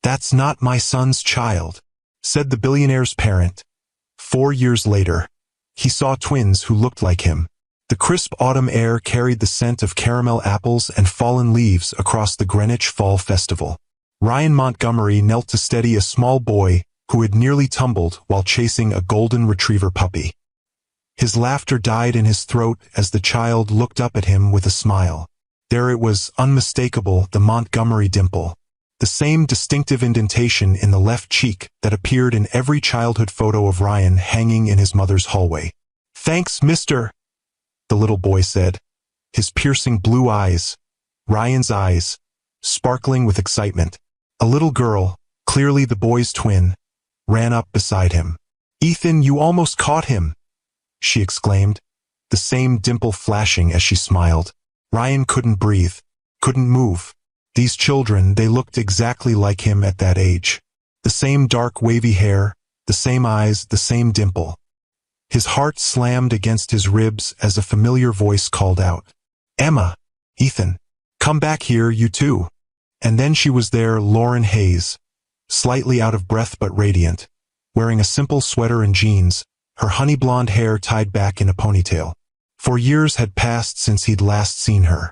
"That's not my son's child," said the billionaire's parent. 4 years later, he saw twins who looked like him. The crisp autumn air carried the scent of caramel apples and fallen leaves across the Greenwich Fall Festival. Ryan Montgomery knelt to steady a small boy who had nearly tumbled while chasing a golden retriever puppy. His laughter died in his throat as the child looked up at him with a smile. There it was, unmistakable, the Montgomery dimple. The same distinctive indentation in the left cheek that appeared in every childhood photo of Ryan hanging in his mother's hallway. "Thanks, mister," the little boy said, his piercing blue eyes, Ryan's eyes, sparkling with excitement. A little girl, clearly the boy's twin, ran up beside him. "Ethan, you almost caught him," she exclaimed, the same dimple flashing as she smiled. Ryan couldn't breathe, couldn't move. These children, they looked exactly like him at that age. The same dark wavy hair, the same eyes, the same dimple. His heart slammed against his ribs as a familiar voice called out, "Emma, Ethan, come back here, you two." And then she was there, Lauren Hayes, slightly out of breath but radiant, wearing a simple sweater and jeans, her honey blonde hair tied back in a ponytail. 4 years had passed since he'd last seen her.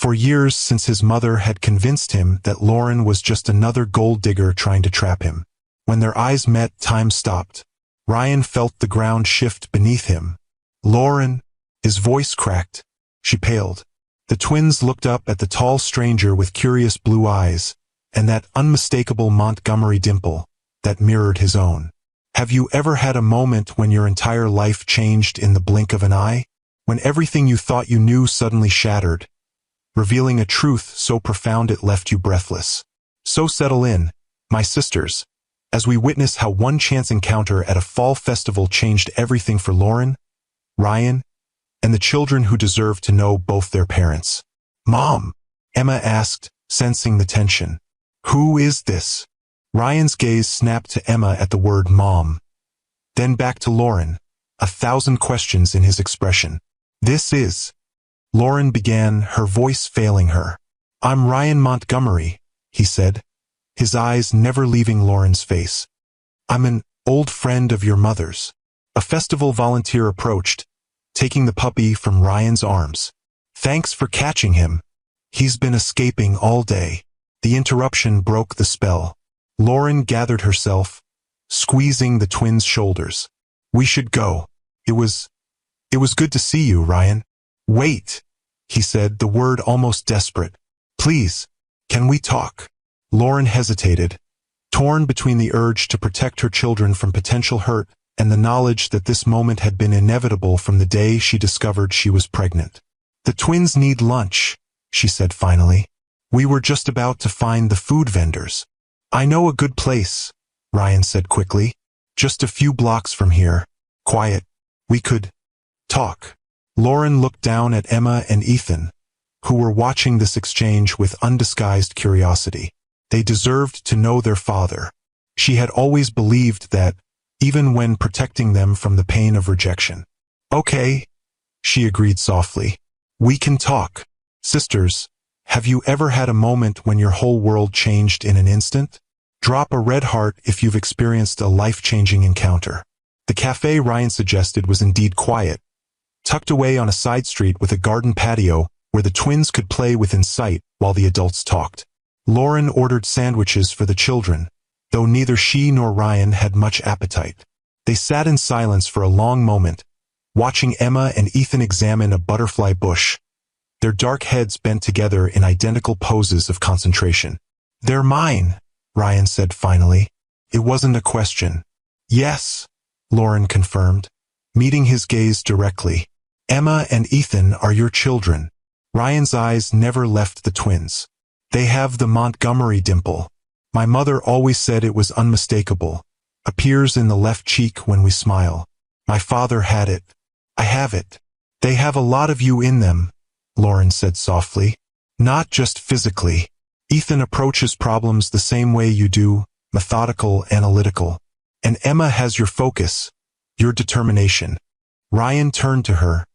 4 years since his mother had convinced him that Lauren was just another gold digger trying to trap him. When their eyes met, time stopped. Ryan felt the ground shift beneath him. "Lauren," his voice cracked. She paled. The twins looked up at the tall stranger with curious blue eyes, and that unmistakable Montgomery dimple that mirrored his own. Have you ever had a moment when your entire life changed in the blink of an eye? When everything you thought you knew suddenly shattered, revealing a truth so profound it left you breathless. So settle in, my sisters, as we witness how one chance encounter at a fall festival changed everything for Lauren, Ryan, and the children who deserve to know both their parents. "Mom," Emma asked, sensing the tension. "Who is this?" Ryan's gaze snapped to Emma at the word mom. Then back to Lauren, 1,000 questions in his expression. "This is," Lauren began, her voice failing her. "I'm Ryan Montgomery," he said, his eyes never leaving Lauren's face. "I'm an old friend of your mother's." A festival volunteer approached, taking the puppy from Ryan's arms. "Thanks for catching him. He's been escaping all day." The interruption broke the spell. Lauren gathered herself, squeezing the twins' shoulders. "We should go. It was good to see you, Ryan." "Wait," he said, the word almost desperate. "Please, can we talk?" Lauren hesitated, torn between the urge to protect her children from potential hurt and the knowledge that this moment had been inevitable from the day she discovered she was pregnant. "The twins need lunch," she said finally. "We were just about to find the food vendors." "I know a good place," Ryan said quickly. "Just a few blocks from here. Quiet. We could talk." Lauren looked down at Emma and Ethan, who were watching this exchange with undisguised curiosity. They deserved to know their father. She had always believed that, even when protecting them from the pain of rejection. "Okay," she agreed softly. "We can talk." Sisters, have you ever had a moment when your whole world changed in an instant? Drop a red heart if you've experienced a life-changing encounter. The cafe Ryan suggested was indeed quiet, tucked away on a side street with a garden patio where the twins could play within sight while the adults talked. Lauren ordered sandwiches for the children, though neither she nor Ryan had much appetite. They sat in silence for a long moment, watching Emma and Ethan examine a butterfly bush, their dark heads bent together in identical poses of concentration. "They're mine," Ryan said finally. It wasn't a question. "Yes," Lauren confirmed, meeting his gaze directly. "Emma and Ethan are your children." Ryan's eyes never left the twins. "They have the Montgomery dimple. My mother always said it was unmistakable. Appears in the left cheek when we smile. My father had it. I have it. They have a lot of you in them," Lauren said softly. "Not just physically. Ethan approaches problems the same way you do, methodical, analytical. And Emma has your focus, your determination." Ryan turned to her,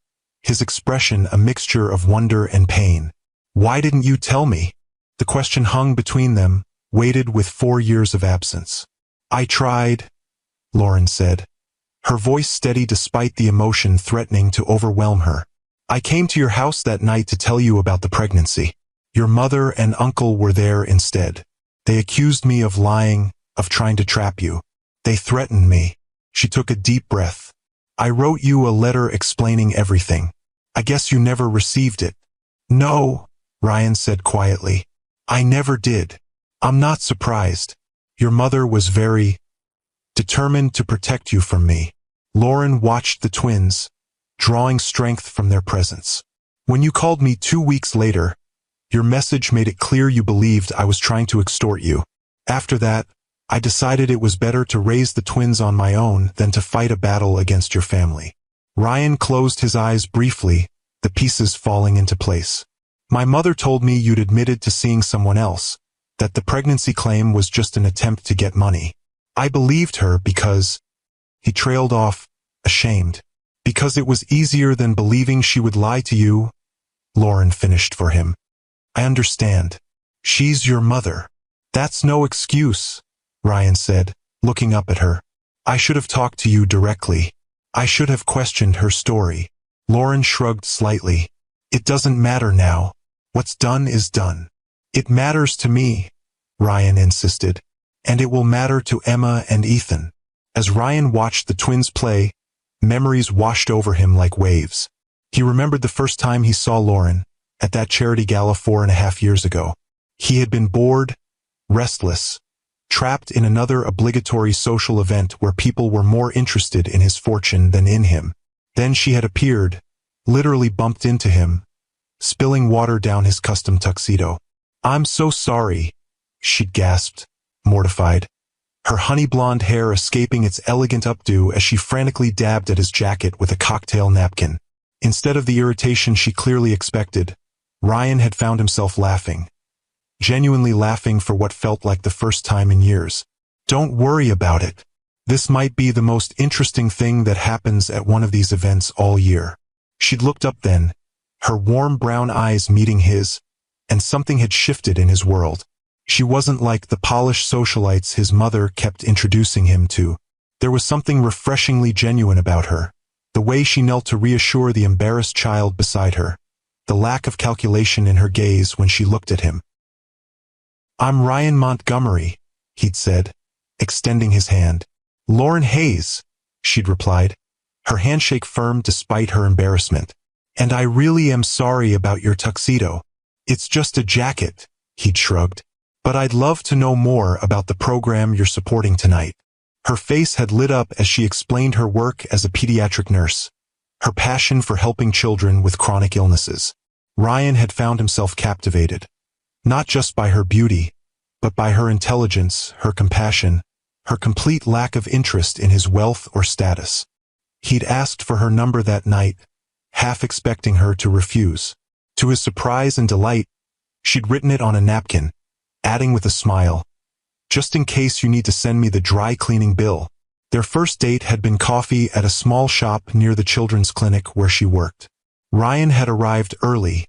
his expression a mixture of wonder and pain. "Why didn't you tell me?" The question hung between them, waited with 4 years of absence. I tried, Lauren said, her voice steady despite the emotion threatening to overwhelm her. I came to your house that night to tell you about the pregnancy. Your mother and uncle were there instead. They accused me of lying, of trying to trap you. They threatened me. She took a deep breath. I wrote you a letter explaining everything. I guess you never received it. No, Ryan said quietly. I never did. I'm not surprised. Your mother was very determined to protect you from me. Lauren watched the twins, drawing strength from their presence. When you called me 2 weeks later, your message made it clear you believed I was trying to extort you. After that, I decided it was better to raise the twins on my own than to fight a battle against your family. Ryan closed his eyes briefly, the pieces falling into place. My mother told me you'd admitted to seeing someone else, that the pregnancy claim was just an attempt to get money. I believed her because... He trailed off, ashamed. Because it was easier than believing she would lie to you, Lauren finished for him. I understand. She's your mother. That's no excuse, Ryan said, looking up at her. I should have talked to you directly. I should have questioned her story. Lauren shrugged slightly. It doesn't matter now. What's done is done. It matters to me, Ryan insisted. And it will matter to Emma and Ethan. As Ryan watched the twins play, memories washed over him like waves. He remembered the first time he saw Lauren, at that charity gala 4.5 years ago. He had been bored, restless, trapped in another obligatory social event where people were more interested in his fortune than in him. Then she had appeared, literally bumped into him, spilling water down his custom tuxedo. I'm so sorry, she'd gasped, mortified, her honey-blonde hair escaping its elegant updo as she frantically dabbed at his jacket with a cocktail napkin. Instead of the irritation she clearly expected, Ryan had found himself laughing. Genuinely laughing for what felt like the first time in years. Don't worry about it. This might be the most interesting thing that happens at one of these events all year. She'd looked up then, her warm brown eyes meeting his, and something had shifted in his world. She wasn't like the polished socialites his mother kept introducing him to. There was something refreshingly genuine about her. The way she knelt to reassure the embarrassed child beside her. The lack of calculation in her gaze when she looked at him. I'm Ryan Montgomery, he'd said, extending his hand. Lauren Hayes, she'd replied, her handshake firm despite her embarrassment. And I really am sorry about your tuxedo. It's just a jacket, he'd shrugged. But I'd love to know more about the program you're supporting tonight. Her face had lit up as she explained her work as a pediatric nurse, her passion for helping children with chronic illnesses. Ryan had found himself captivated, not just by her beauty, but by her intelligence, her compassion, her complete lack of interest in his wealth or status. He'd asked for her number that night, half expecting her to refuse. To his surprise and delight, she'd written it on a napkin, adding with a smile, just in case you need to send me the dry cleaning bill. Their first date had been coffee at a small shop near the children's clinic where she worked. Ryan had arrived early,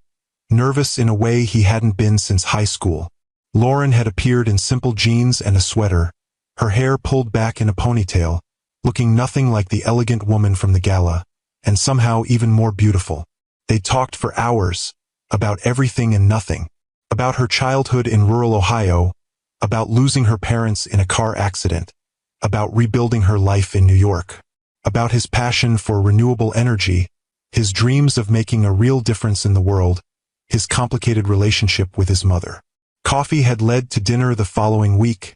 nervous in a way he hadn't been since high school. Lauren had appeared in simple jeans and a sweater, her hair pulled back in a ponytail, looking nothing like the elegant woman from the gala, and somehow even more beautiful. They talked for hours, about everything and nothing. About her childhood in rural Ohio, about losing her parents in a car accident, about rebuilding her life in New York, about his passion for renewable energy, his dreams of making a real difference in the world, his complicated relationship with his mother. Coffee had led to dinner the following week,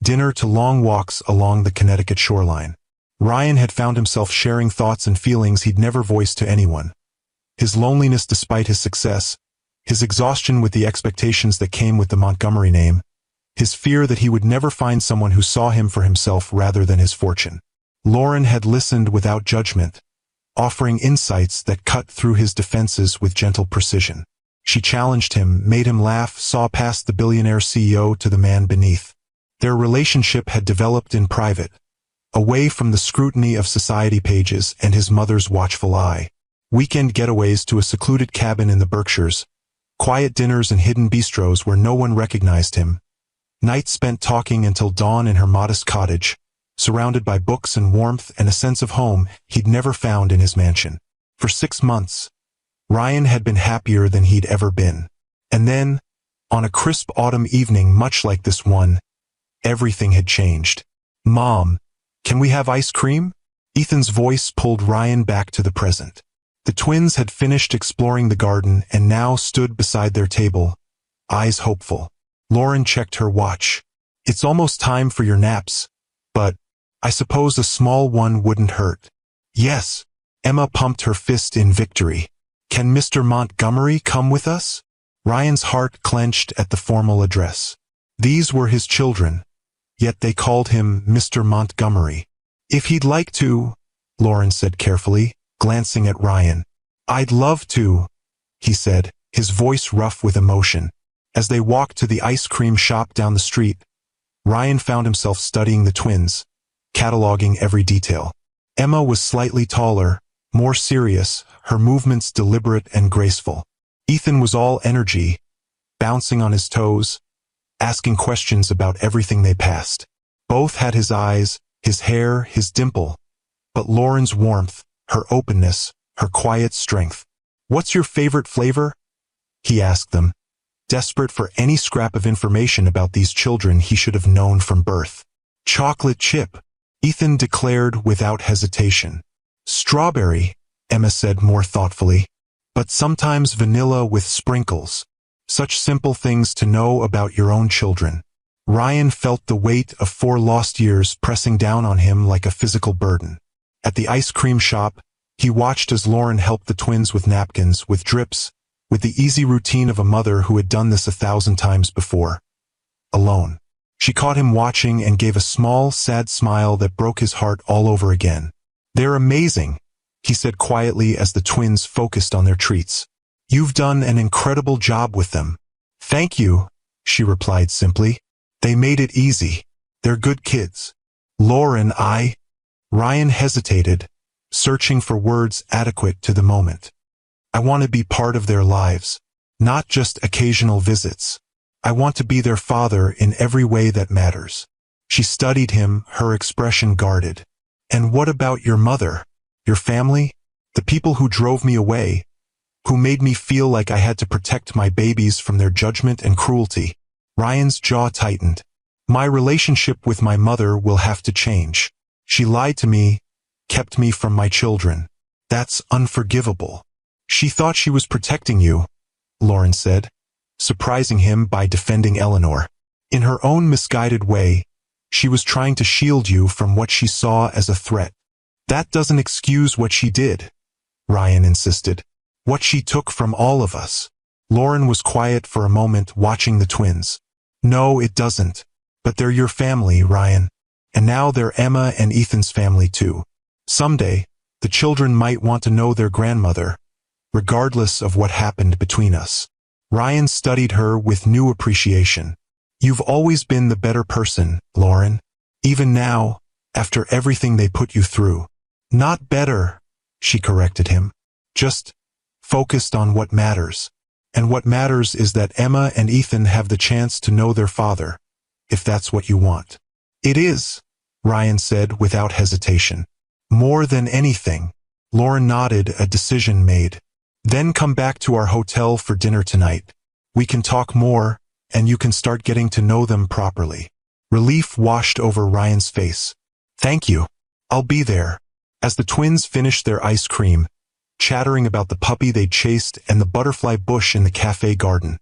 dinner to long walks along the Connecticut shoreline. Ryan had found himself sharing thoughts and feelings he'd never voiced to anyone. His loneliness despite his success, his exhaustion with the expectations that came with the Montgomery name, his fear that he would never find someone who saw him for himself rather than his fortune. Lauren had listened without judgment, offering insights that cut through his defenses with gentle precision. She challenged him, made him laugh, saw past the billionaire CEO to the man beneath. Their relationship had developed in private, away from the scrutiny of society pages and his mother's watchful eye. Weekend getaways to a secluded cabin in the Berkshires, quiet dinners and hidden bistros where no one recognized him, Nights spent talking until dawn in her modest cottage, surrounded by books and warmth and a sense of home he'd never found in his mansion. For 6 months, Ryan had been happier than he'd ever been. And then, on a crisp autumn evening much like this one, everything had changed. "Mom, can we have ice cream?" Ethan's voice pulled Ryan back to the present. The twins had finished exploring the garden and now stood beside their table, eyes hopeful. Lauren checked her watch. "It's almost time for your naps, but I suppose a small one wouldn't hurt." "Yes." Emma pumped her fist in victory. "Can Mr. Montgomery come with us?" Ryan's heart clenched at the formal address. These were his children, yet they called him Mr. Montgomery. "If he'd like to," Lauren said carefully, glancing at Ryan. "I'd love to," he said, his voice rough with emotion. As they walked to the ice cream shop down the street, Ryan found himself studying the twins, cataloging every detail. Emma was slightly taller, more serious, her movements deliberate and graceful. Ethan was all energy, bouncing on his toes, asking questions about everything they passed. Both had his eyes, his hair, his dimple, but Lauren's warmth, her openness, her quiet strength. "What's your favorite flavor?" he asked them, desperate for any scrap of information about these children he should have known from birth. "Chocolate chip," Ethan declared without hesitation. "Strawberry," Emma said more thoughtfully, "but sometimes vanilla with sprinkles." Such simple things to know about your own children. Ryan felt the weight of 4 lost years pressing down on him like a physical burden. At the ice cream shop, he watched as Lauren helped the twins with napkins, with drips, with the easy routine of a mother who had done this 1,000 times before. Alone. She caught him watching and gave a small, sad smile that broke his heart all over again. "They're amazing," he said quietly as the twins focused on their treats. "You've done an incredible job with them." "Thank you," she replied simply. "They made it easy. They're good kids." Ryan hesitated, searching for words adequate to the moment. "I want to be part of their lives, not just occasional visits. I want to be their father in every way that matters." She studied him, her expression guarded. "And what about your mother? Your family? The people who drove me away? Who made me feel like I had to protect my babies from their judgment and cruelty?" Ryan's jaw tightened. "My relationship with my mother will have to change. She lied to me, kept me from my children. That's unforgivable." "She thought she was protecting you," Lauren said, surprising him by defending Eleanor. "In her own misguided way, she was trying to shield you from what she saw as a threat." "That doesn't excuse what she did," Ryan insisted. "What she took from all of us." Lauren was quiet for a moment, watching the twins. "No, it doesn't. But they're your family, Ryan. And now they're Emma and Ethan's family too. Someday, the children might want to know their grandmother, regardless of what happened between us." Ryan studied her with new appreciation. "You've always been the better person, Lauren. Even now, after everything they put you through." "Not better," she corrected him. "Just focused on what matters. And what matters is that Emma and Ethan have the chance to know their father, if that's what you want." "It is," Ryan said without hesitation. "More than anything." Lauren nodded, a decision made. "Then come back to our hotel for dinner tonight. We can talk more, and you can start getting to know them properly." Relief washed over Ryan's face. "Thank you. I'll be there." As the twins finished their ice cream, chattering about the puppy they'd chased and the butterfly bush in the cafe garden,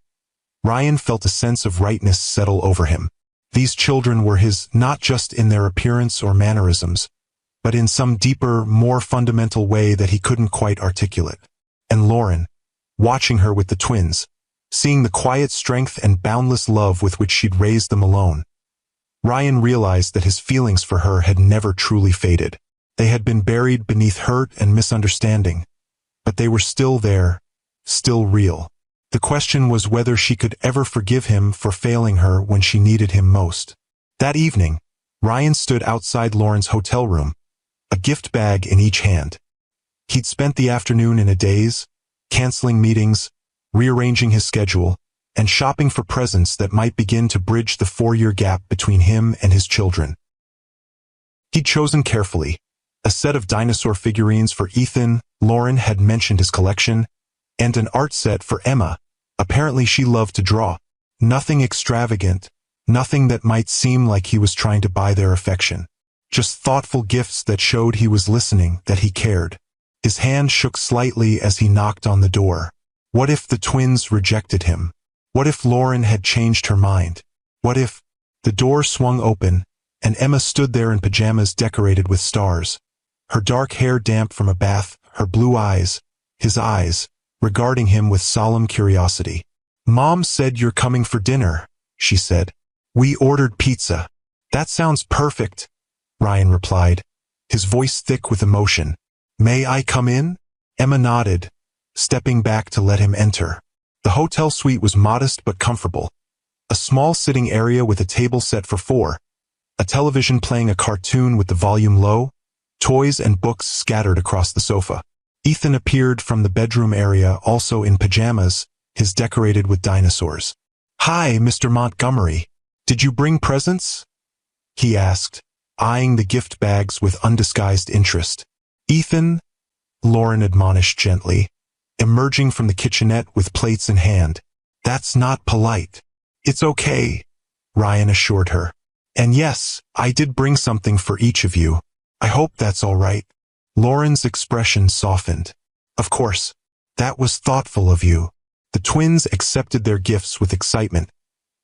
Ryan felt a sense of rightness settle over him. These children were his, not just in their appearance or mannerisms, but in some deeper, more fundamental way that he couldn't quite articulate. And Lauren, watching her with the twins, seeing the quiet strength and boundless love with which she'd raised them alone, Ryan realized that his feelings for her had never truly faded. They had been buried beneath hurt and misunderstanding, but they were still there, still real. The question was whether she could ever forgive him for failing her when she needed him most. That evening, Ryan stood outside Lauren's hotel room, a gift bag in each hand. He'd spent the afternoon in a daze, canceling meetings, rearranging his schedule, and shopping for presents that might begin to bridge the 4-year gap between him and his children. He'd chosen carefully. A set of dinosaur figurines for Ethan, Lauren had mentioned his collection, and an art set for Emma. Apparently she loved to draw. Nothing extravagant, nothing that might seem like he was trying to buy their affection. Just thoughtful gifts that showed he was listening, that he cared. His hand shook slightly as he knocked on the door. What if the twins rejected him? What if Lauren had changed her mind? What if... The door swung open, and Emma stood there in pajamas decorated with stars. Her dark hair damp from a bath, her blue eyes, his eyes, regarding him with solemn curiosity. "Mom said you're coming for dinner," she said. "We ordered pizza." "That sounds perfect," Ryan replied, his voice thick with emotion. "May I come in?" Emma nodded, stepping back to let him enter. The hotel suite was modest but comfortable. A small sitting area with a table set for 4, a television playing a cartoon with the volume low, toys and books scattered across the sofa. Ethan appeared from the bedroom area, also in pajamas, his decorated with dinosaurs. "Hi, Mr. Montgomery. Did you bring presents?" he asked, eyeing the gift bags with undisguised interest. "Ethan," Lauren admonished gently, emerging from the kitchenette with plates in hand. "That's not polite." "It's okay," Ryan assured her. "And yes, I did bring something for each of you. I hope that's all right." Lauren's expression softened. "Of course. That was thoughtful of you." The twins accepted their gifts with excitement,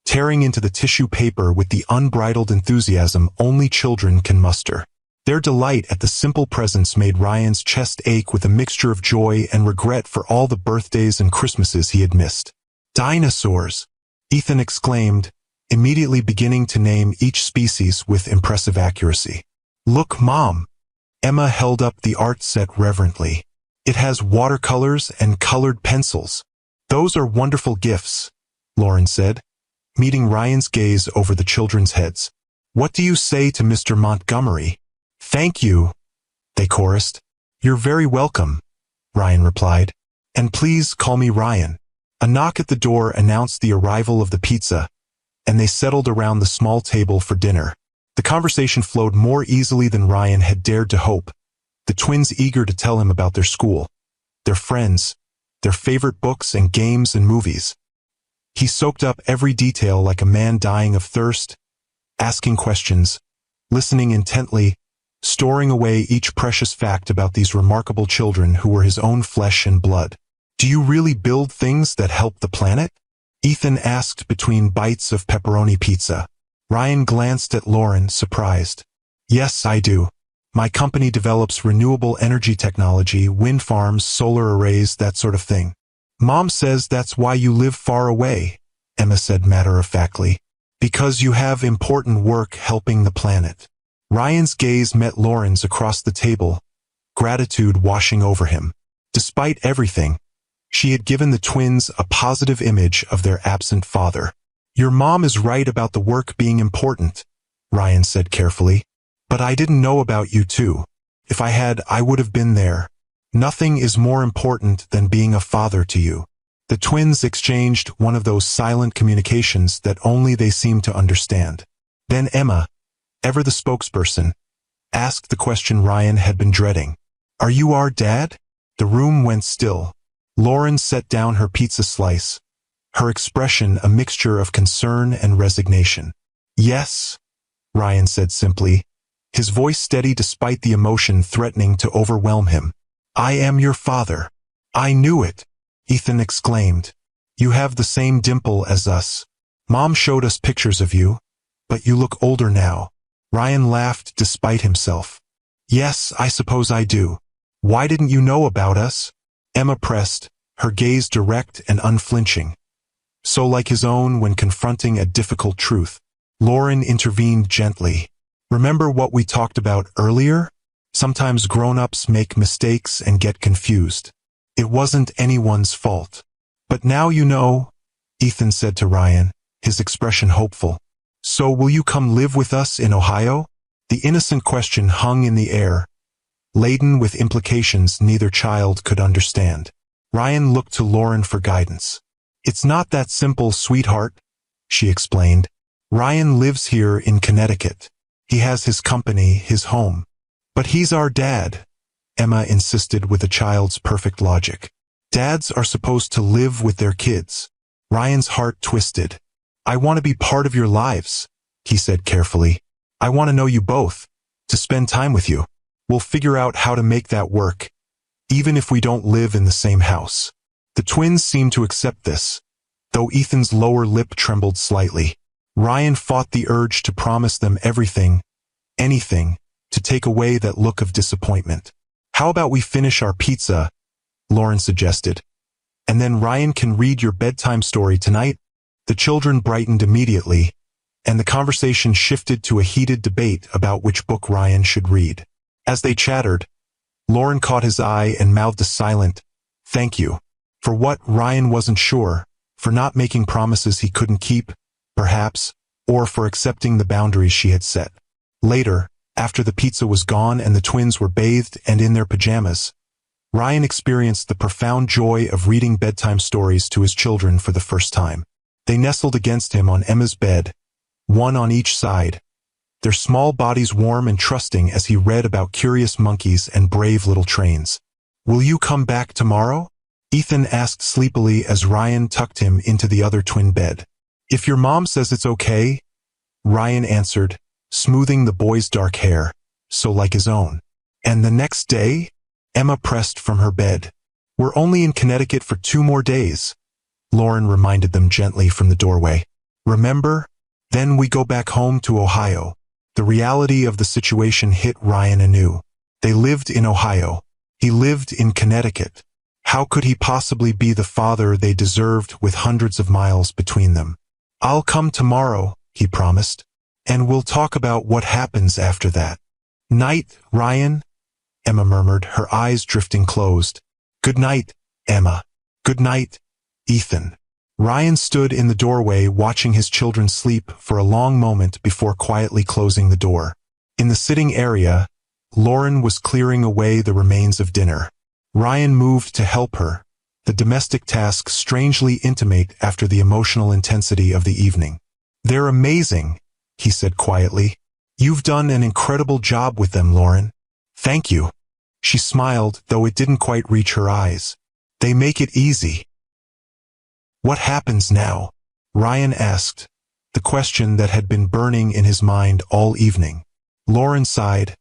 tearing into the tissue paper with the unbridled enthusiasm only children can muster. Their delight at the simple presents made Ryan's chest ache with a mixture of joy and regret for all the birthdays and Christmases he had missed. "Dinosaurs!" Ethan exclaimed, immediately beginning to name each species with impressive accuracy. "Look, Mom!" Emma held up the art set reverently. "It has watercolors and colored pencils." "Those are wonderful gifts," Lauren said, meeting Ryan's gaze over the children's heads. "What do you say to Mr. Montgomery?" "Thank you," they chorused. "You're very welcome," Ryan replied. "And please call me Ryan." A knock at the door announced the arrival of the pizza, and they settled around the small table for dinner. The conversation flowed more easily than Ryan had dared to hope, the twins eager to tell him about their school, their friends, their favorite books and games and movies. He soaked up every detail like a man dying of thirst, asking questions, listening intently, storing away each precious fact about these remarkable children who were his own flesh and blood. "Do you really build things that help the planet?" Ethan asked between bites of pepperoni pizza. Ryan glanced at Lauren, surprised. "Yes, I do. My company develops renewable energy technology, wind farms, solar arrays, that sort of thing." "Mom says that's why you live far away," Emma said matter-of-factly. "Because you have important work helping the planet." Ryan's gaze met Lauren's across the table, gratitude washing over him. Despite everything, she had given the twins a positive image of their absent father. "Your mom is right about the work being important," Ryan said carefully. "But I didn't know about you too. If I had, I would have been there. Nothing is more important than being a father to you." The twins exchanged one of those silent communications that only they seemed to understand. Then Emma, ever the spokesperson, asked the question Ryan had been dreading. "Are you our dad?" The room went still. Lauren set down her pizza slice, her expression a mixture of concern and resignation. "Yes," Ryan said simply, his voice steady despite the emotion threatening to overwhelm him. "I am your father." "I knew it," Ethan exclaimed. "You have the same dimple as us. Mom showed us pictures of you, but you look older now." Ryan laughed despite himself. "Yes, I suppose I do. Why didn't you know about us?" Emma pressed, her gaze direct and unflinching, so like his own when confronting a difficult truth. Lauren intervened gently. "Remember what we talked about earlier? Sometimes grown-ups make mistakes and get confused. It wasn't anyone's fault." "But now you know," Ethan said to Ryan, his expression hopeful. "So will you come live with us in Ohio?" The innocent question hung in the air, laden with implications neither child could understand. Ryan looked to Lauren for guidance. "It's not that simple, sweetheart," she explained. "Ryan lives here in Connecticut. He has his company, his home. But he's our dad," Emma insisted with a child's perfect logic. "Dads are supposed to live with their kids." Ryan's heart twisted. "I want to be part of your lives," he said carefully. "I want to know you both, to spend time with you. We'll figure out how to make that work, even if we don't live in the same house." The twins seemed to accept this, though Ethan's lower lip trembled slightly. Ryan fought the urge to promise them everything, anything, to take away that look of disappointment. "How about we finish our pizza?" Lauren suggested. "And then Ryan can read your bedtime story tonight?" The children brightened immediately, and the conversation shifted to a heated debate about which book Ryan should read. As they chattered, Lauren caught his eye and mouthed a silent, "Thank you." For what, Ryan wasn't sure, for not making promises he couldn't keep, perhaps, or for accepting the boundaries she had set. Later, after the pizza was gone and the twins were bathed and in their pajamas, Ryan experienced the profound joy of reading bedtime stories to his children for the first time. They nestled against him on Emma's bed, one on each side, their small bodies warm and trusting as he read about curious monkeys and brave little trains. "Will you come back tomorrow?" Ethan asked sleepily as Ryan tucked him into the other twin bed. "If your mom says it's okay," Ryan answered, smoothing the boy's dark hair, so like his own. "And the next day?" Emma pressed from her bed. "We're only in Connecticut for 2 more days," Lauren reminded them gently from the doorway. "Remember? Then we go back home to Ohio." The reality of the situation hit Ryan anew. They lived in Ohio. He lived in Connecticut. How could he possibly be the father they deserved with hundreds of miles between them? "I'll come tomorrow," he promised, "and we'll talk about what happens after that." "Night, Ryan," Emma murmured, her eyes drifting closed. "Good night, Emma." "Good night, Ethan." Ryan stood in the doorway watching his children sleep for a long moment before quietly closing the door. In the sitting area, Lauren was clearing away the remains of dinner. Ryan moved to help her, the domestic task strangely intimate after the emotional intensity of the evening. "They're amazing," he said quietly. "You've done an incredible job with them, Lauren." "Thank you." She smiled, though it didn't quite reach her eyes. "They make it easy." "What happens now?" Ryan asked, the question that had been burning in his mind all evening. Lauren sighed,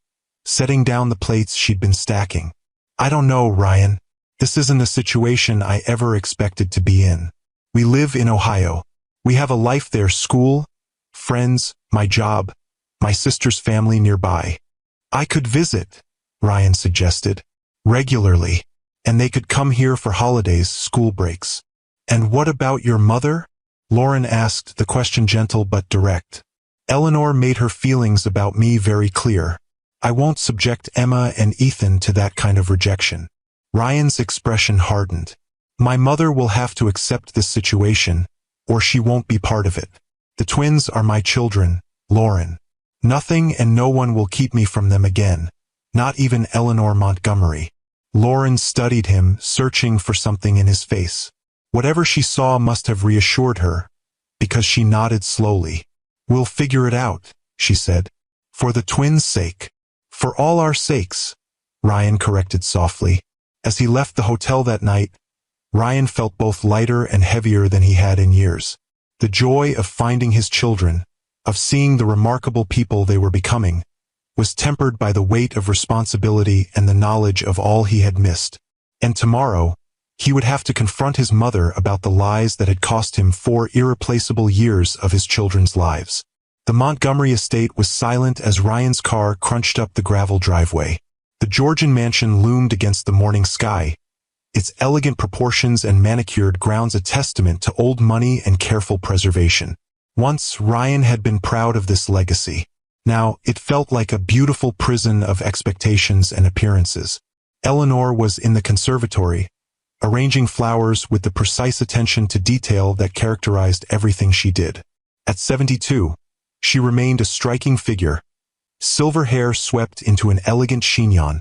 setting down the plates she'd been stacking. "I don't know, Ryan. This isn't a situation I ever expected to be in. We live in Ohio. We have a life there, school, friends, my job, my sister's family nearby. I could visit," Ryan suggested, "regularly, and they could come here for holidays, school breaks." "And what about your mother?" Lauren asked, the question gentle but direct. "Eleanor made her feelings about me very clear. I won't subject Emma and Ethan to that kind of rejection." Ryan's expression hardened. "My mother will have to accept this situation, or she won't be part of it. The twins are my children, Lauren. Nothing and no one will keep me from them again, not even Eleanor Montgomery." Lauren studied him, searching for something in his face. Whatever she saw must have reassured her, because she nodded slowly. "We'll figure it out," she said. "For the twins' sake." "For all our sakes," Ryan corrected softly. As he left the hotel that night, Ryan felt both lighter and heavier than he had in years. The joy of finding his children, of seeing the remarkable people they were becoming, was tempered by the weight of responsibility and the knowledge of all he had missed. And tomorrow, he would have to confront his mother about the lies that had cost him 4 irreplaceable years of his children's lives. The Montgomery estate was silent as Ryan's car crunched up the gravel driveway. The Georgian mansion loomed against the morning sky, its elegant proportions and manicured grounds a testament to old money and careful preservation. Once Ryan had been proud of this legacy. Now it felt like a beautiful prison of expectations and appearances. Eleanor was in the conservatory, arranging flowers with the precise attention to detail that characterized everything she did. At 72, she remained a striking figure, silver hair swept into an elegant chignon,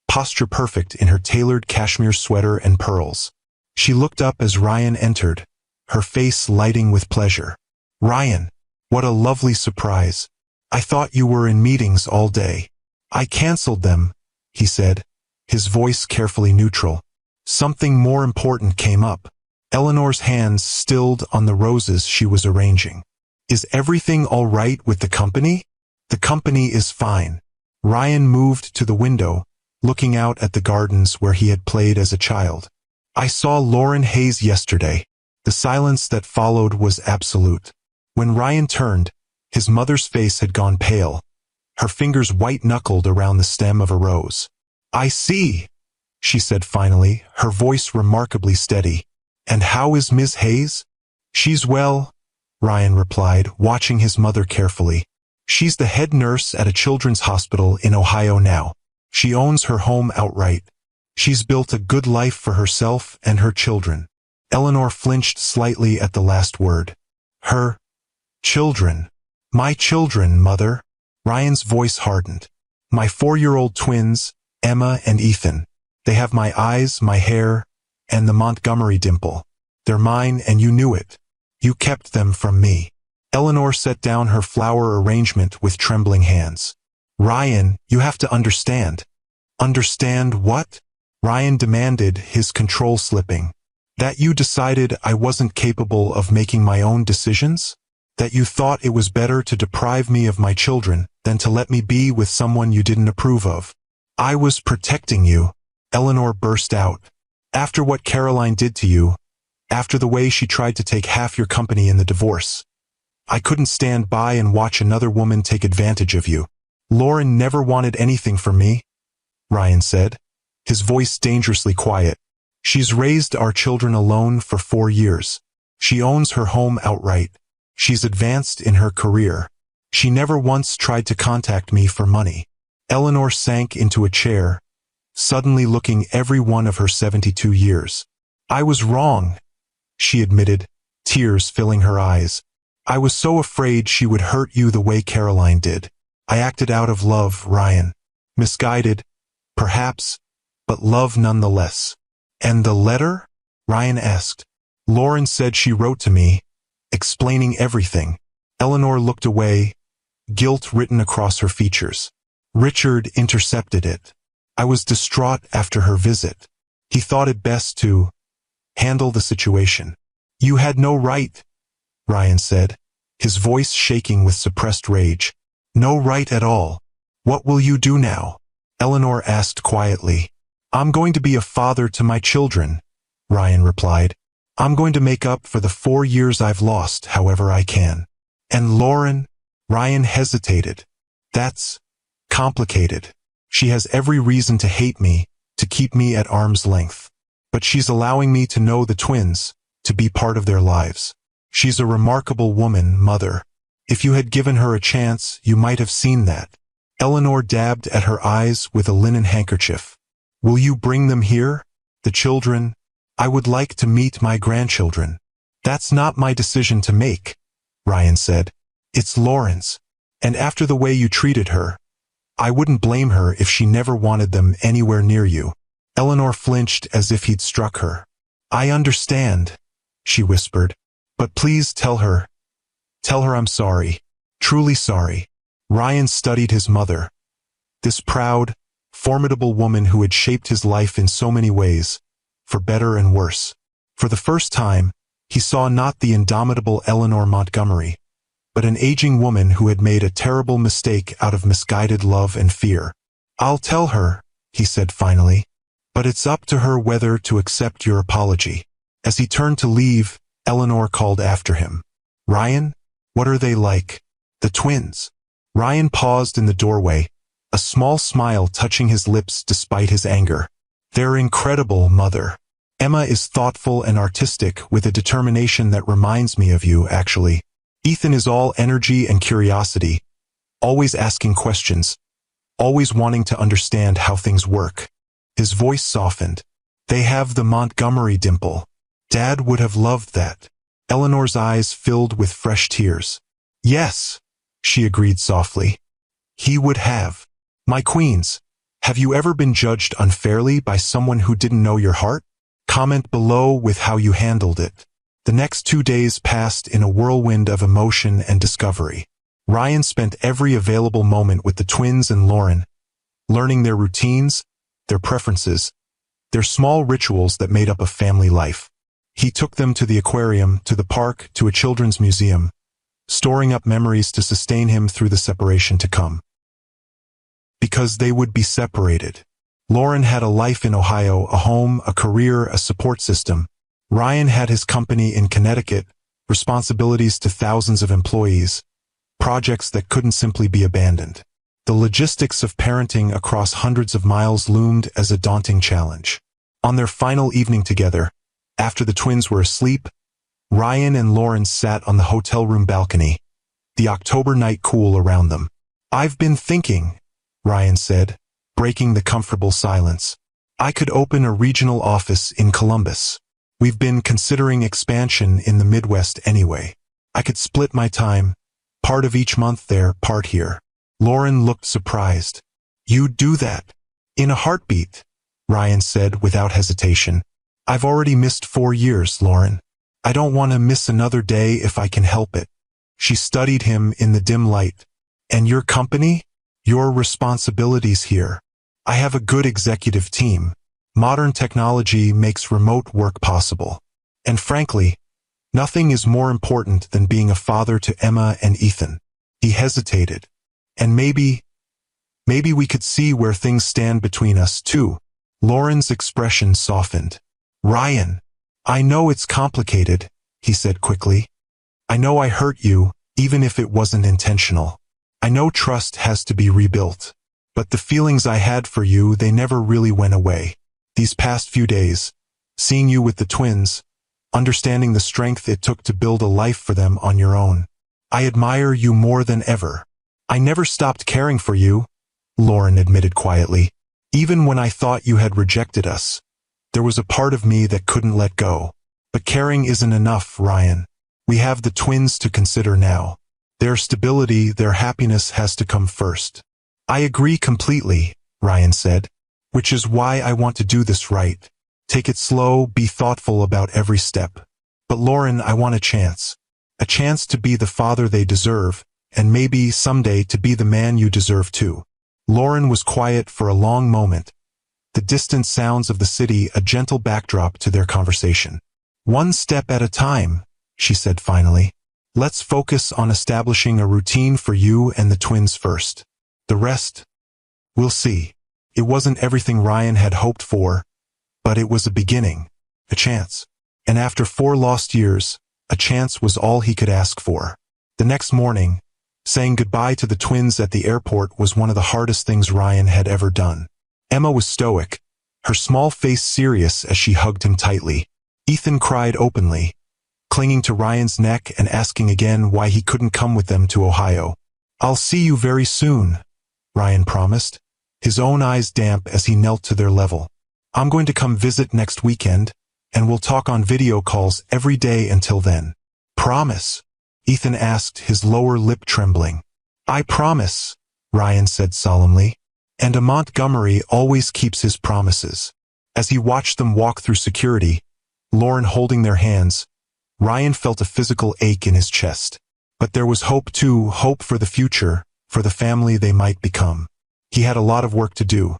posture perfect in her tailored cashmere sweater and pearls. She looked up as Ryan entered, her face lighting with pleasure. "Ryan, what a lovely surprise. I thought you were in meetings all day." "I canceled them," he said, his voice carefully neutral. Something more important came up. Eleanor's hands stilled on the roses she was arranging. "Is everything all right with the company?" "The company is fine." Ryan moved to the window, looking out at the gardens where he had played as a child. "I saw Lauren Hayes yesterday." The silence that followed was absolute. When Ryan turned, his mother's face had gone pale, her fingers white-knuckled around the stem of a rose. "I see," she said finally, her voice remarkably steady. "And how is Miss Hayes?" "She's well," Ryan replied, watching his mother carefully. "She's the head nurse at a children's hospital in Ohio now. She owns her home outright. She's built a good life for herself and her children." Eleanor flinched slightly at the last word. "Her children." "My children, Mother." Ryan's voice hardened. "My 4-year-old twins, Emma and Ethan. They have my eyes, my hair, and the Montgomery dimple. They're mine, and you knew it. You kept them from me." Eleanor set down her flower arrangement with trembling hands. "Ryan, you have to understand." "Understand what?" Ryan demanded, his control slipping. "That you decided I wasn't capable of making my own decisions? That you thought it was better to deprive me of my children than to let me be with someone you didn't approve of?" "I was protecting you," Eleanor burst out. "After what Caroline did to you, after the way she tried to take half your company in the divorce, I couldn't stand by and watch another woman take advantage of you." "Lauren never wanted anything from me," Ryan said, his voice dangerously quiet. "She's raised our children alone for 4 years. She owns her home outright. She's advanced in her career. She never once tried to contact me for money." Eleanor sank into a chair, suddenly looking every one of her 72 years. "I was wrong," she admitted, tears filling her eyes. "I was so afraid she would hurt you the way Caroline did. I acted out of love, Ryan. Misguided, perhaps, but love nonetheless." "And the letter?" Ryan asked. "Lauren said she wrote to me, explaining everything." Eleanor looked away, guilt written across her features. "Richard intercepted it. I was distraught after her visit. He thought it best to handle the situation." "You had no right," Ryan said, his voice shaking with suppressed rage. "No right at all. What will you do now?" Eleanor asked quietly. "I'm going to be a father to my children," Ryan replied. "I'm going to make up for the 4 years I've lost however I can." "And Lauren?" Ryan hesitated. "That's complicated. She has every reason to hate me, to keep me at arm's length. But she's allowing me to know the twins, to be part of their lives. She's a remarkable woman, Mother. If you had given her a chance, you might have seen that." Eleanor dabbed at her eyes with a linen handkerchief. "Will you bring them here? The children? I would like to meet my grandchildren." "That's not my decision to make," Ryan said. "It's Lauren's. And after the way you treated her, I wouldn't blame her if she never wanted them anywhere near you." Eleanor flinched as if he'd struck her. "I understand," she whispered. "But please tell her I'm sorry. Truly sorry." Ryan studied his mother. This proud, formidable woman who had shaped his life in so many ways, for better and worse. For the first time, he saw not the indomitable Eleanor Montgomery, but an aging woman who had made a terrible mistake out of misguided love and fear. "I'll tell her," he said finally, "but it's up to her whether to accept your apology." As he turned to leave, Eleanor called after him. "Ryan, what are they like? The twins?" Ryan paused in the doorway, a small smile touching his lips despite his anger. "They're incredible, Mother. Emma is thoughtful and artistic with a determination that reminds me of you, actually. Ethan is all energy and curiosity, always asking questions, always wanting to understand how things work." His voice softened. "They have the Montgomery dimple. Dad would have loved that." Eleanor's eyes filled with fresh tears. "Yes," she agreed softly. "He would have. My queens, have you ever been judged unfairly by someone who didn't know your heart? Comment below with how you handled it." The next 2 days passed in a whirlwind of emotion and discovery. Ryan spent every available moment with the twins and Lauren, learning their routines, their preferences, their small rituals that made up a family life. He took them to the aquarium, to the park, to a children's museum, storing up memories to sustain him through the separation to come. Because they would be separated. Lauren had a life in Ohio, a home, a career, a support system. Ryan had his company in Connecticut, responsibilities to thousands of employees, projects that couldn't simply be abandoned. The logistics of parenting across hundreds of miles loomed as a daunting challenge. On their final evening together, after the twins were asleep, Ryan and Lauren sat on the hotel room balcony, the October night cool around them. "I've been thinking," Ryan said, breaking the comfortable silence. "I could open a regional office in Columbus. We've been considering expansion in the Midwest anyway. I could split my time, part of each month there, part here." Lauren looked surprised. "You'd do that?" "In a heartbeat," Ryan said without hesitation. "I've already missed 4 years, Lauren. I don't want to miss another day if I can help it." She studied him in the dim light. "And your company? Your responsibilities here?" "I have a good executive team. Modern technology makes remote work possible. And frankly, nothing is more important than being a father to Emma and Ethan." He hesitated. "And maybe we could see where things stand between us too." Lauren's expression softened. "Ryan, I know it's complicated," he said quickly. "I know I hurt you, even if it wasn't intentional. I know trust has to be rebuilt. But the feelings I had for you, they never really went away. These past few days, seeing you with the twins, understanding the strength it took to build a life for them on your own. I admire you more than ever." "I never stopped caring for you," Lauren admitted quietly. "Even when I thought you had rejected us, there was a part of me that couldn't let go. But caring isn't enough, Ryan. We have the twins to consider now. Their stability, their happiness has to come first." "I agree completely," Ryan said. "Which is why I want to do this right. Take it slow, be thoughtful about every step. But Lauren, I want a chance. A chance to be the father they deserve, and maybe someday to be the man you deserve too." Lauren was quiet for a long moment, the distant sounds of the city a gentle backdrop to their conversation. "One step at a time," she said finally. "Let's focus on establishing a routine for you and the twins first. The rest, we'll see." It wasn't everything Ryan had hoped for, but it was a beginning, a chance. And after 4 lost years, a chance was all he could ask for. The next morning, saying goodbye to the twins at the airport was one of the hardest things Ryan had ever done. Emma was stoic, her small face serious as she hugged him tightly. Ethan cried openly, clinging to Ryan's neck and asking again why he couldn't come with them to Ohio. "I'll see you very soon," Ryan promised, his own eyes damp as he knelt to their level. "I'm going to come visit next weekend, and we'll talk on video calls every day until then." "Promise?" Ethan asked, his lower lip trembling. "I promise," Ryan said solemnly. "And a Montgomery always keeps his promises." As he watched them walk through security, Lauren holding their hands, Ryan felt a physical ache in his chest. But there was hope too, hope for the future, for the family they might become. He had a lot of work to do.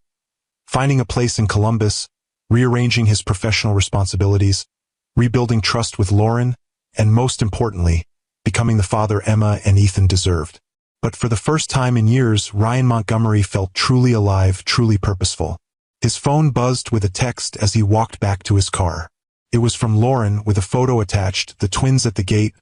Finding a place in Columbus, rearranging his professional responsibilities, rebuilding trust with Lauren, and most importantly, becoming the father Emma and Ethan deserved. But for the first time in years, Ryan Montgomery felt truly alive, truly purposeful. His phone buzzed with a text as he walked back to his car. It was from Lauren with a photo attached, the twins at the gate,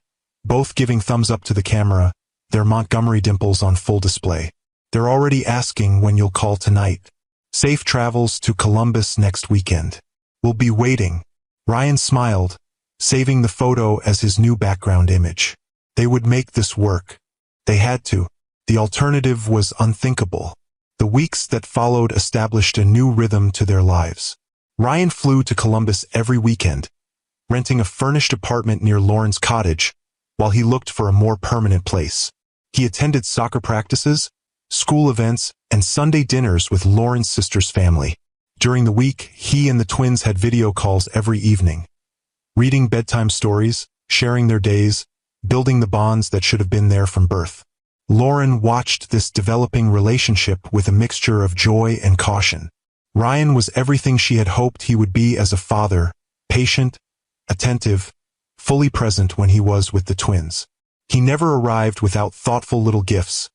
both giving thumbs up to the camera, their Montgomery dimples on full display. "They're already asking when you'll call tonight. Safe travels to Columbus next weekend. We'll be waiting." Ryan smiled, saving the photo as his new background image. They would make this work. They had to. The alternative was unthinkable. The weeks that followed established a new rhythm to their lives. Ryan flew to Columbus every weekend, renting a furnished apartment near Lauren's cottage, while he looked for a more permanent place. He attended soccer practices, school events, and Sunday dinners with Lauren's sister's family. During the week, he and the twins had video calls every evening, reading bedtime stories, sharing their days, building the bonds that should have been there from birth. Lauren watched this developing relationship with a mixture of joy and caution. Ryan was everything she had hoped he would be as a father, patient, attentive, fully present when he was with the twins. He never arrived without thoughtful little gifts,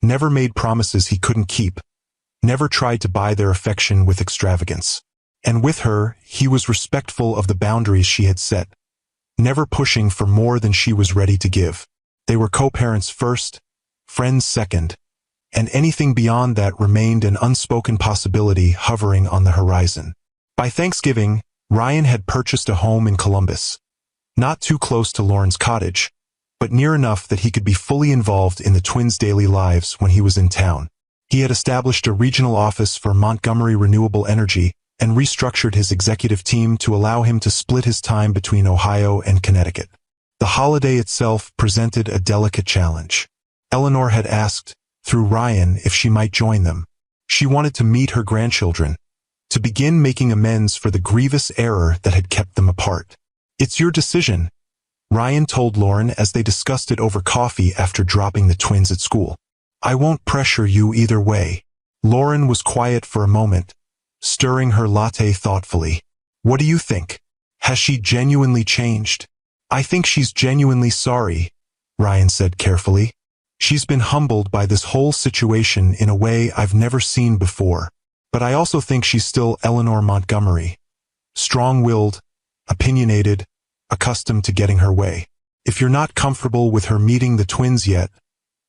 never made promises he couldn't keep, never tried to buy their affection with extravagance. And with her, he was respectful of the boundaries she had set, never pushing for more than she was ready to give. They were co-parents first, friends second, and anything beyond that remained an unspoken possibility hovering on the horizon. By Thanksgiving, Ryan had purchased a home in Columbus, not too close to Lauren's cottage, but near enough that he could be fully involved in the twins' daily lives when he was in town. He had established a regional office for Montgomery Renewable Energy and restructured his executive team to allow him to split his time between Ohio and Connecticut. The holiday itself presented a delicate challenge. Eleanor had asked, through Ryan, if she might join them. She wanted to meet her grandchildren, to begin making amends for the grievous error that had kept them apart. "It's your decision," Ryan told Lauren as they discussed it over coffee after dropping the twins at school. "I won't pressure you either way." Lauren was quiet for a moment, stirring her latte thoughtfully. "What do you think? Has she genuinely changed?" "I think she's genuinely sorry," Ryan said carefully. "She's been humbled by this whole situation in a way I've never seen before. But I also think she's still Eleanor Montgomery. Strong-willed, opinionated, accustomed to getting her way. If you're not comfortable with her meeting the twins yet,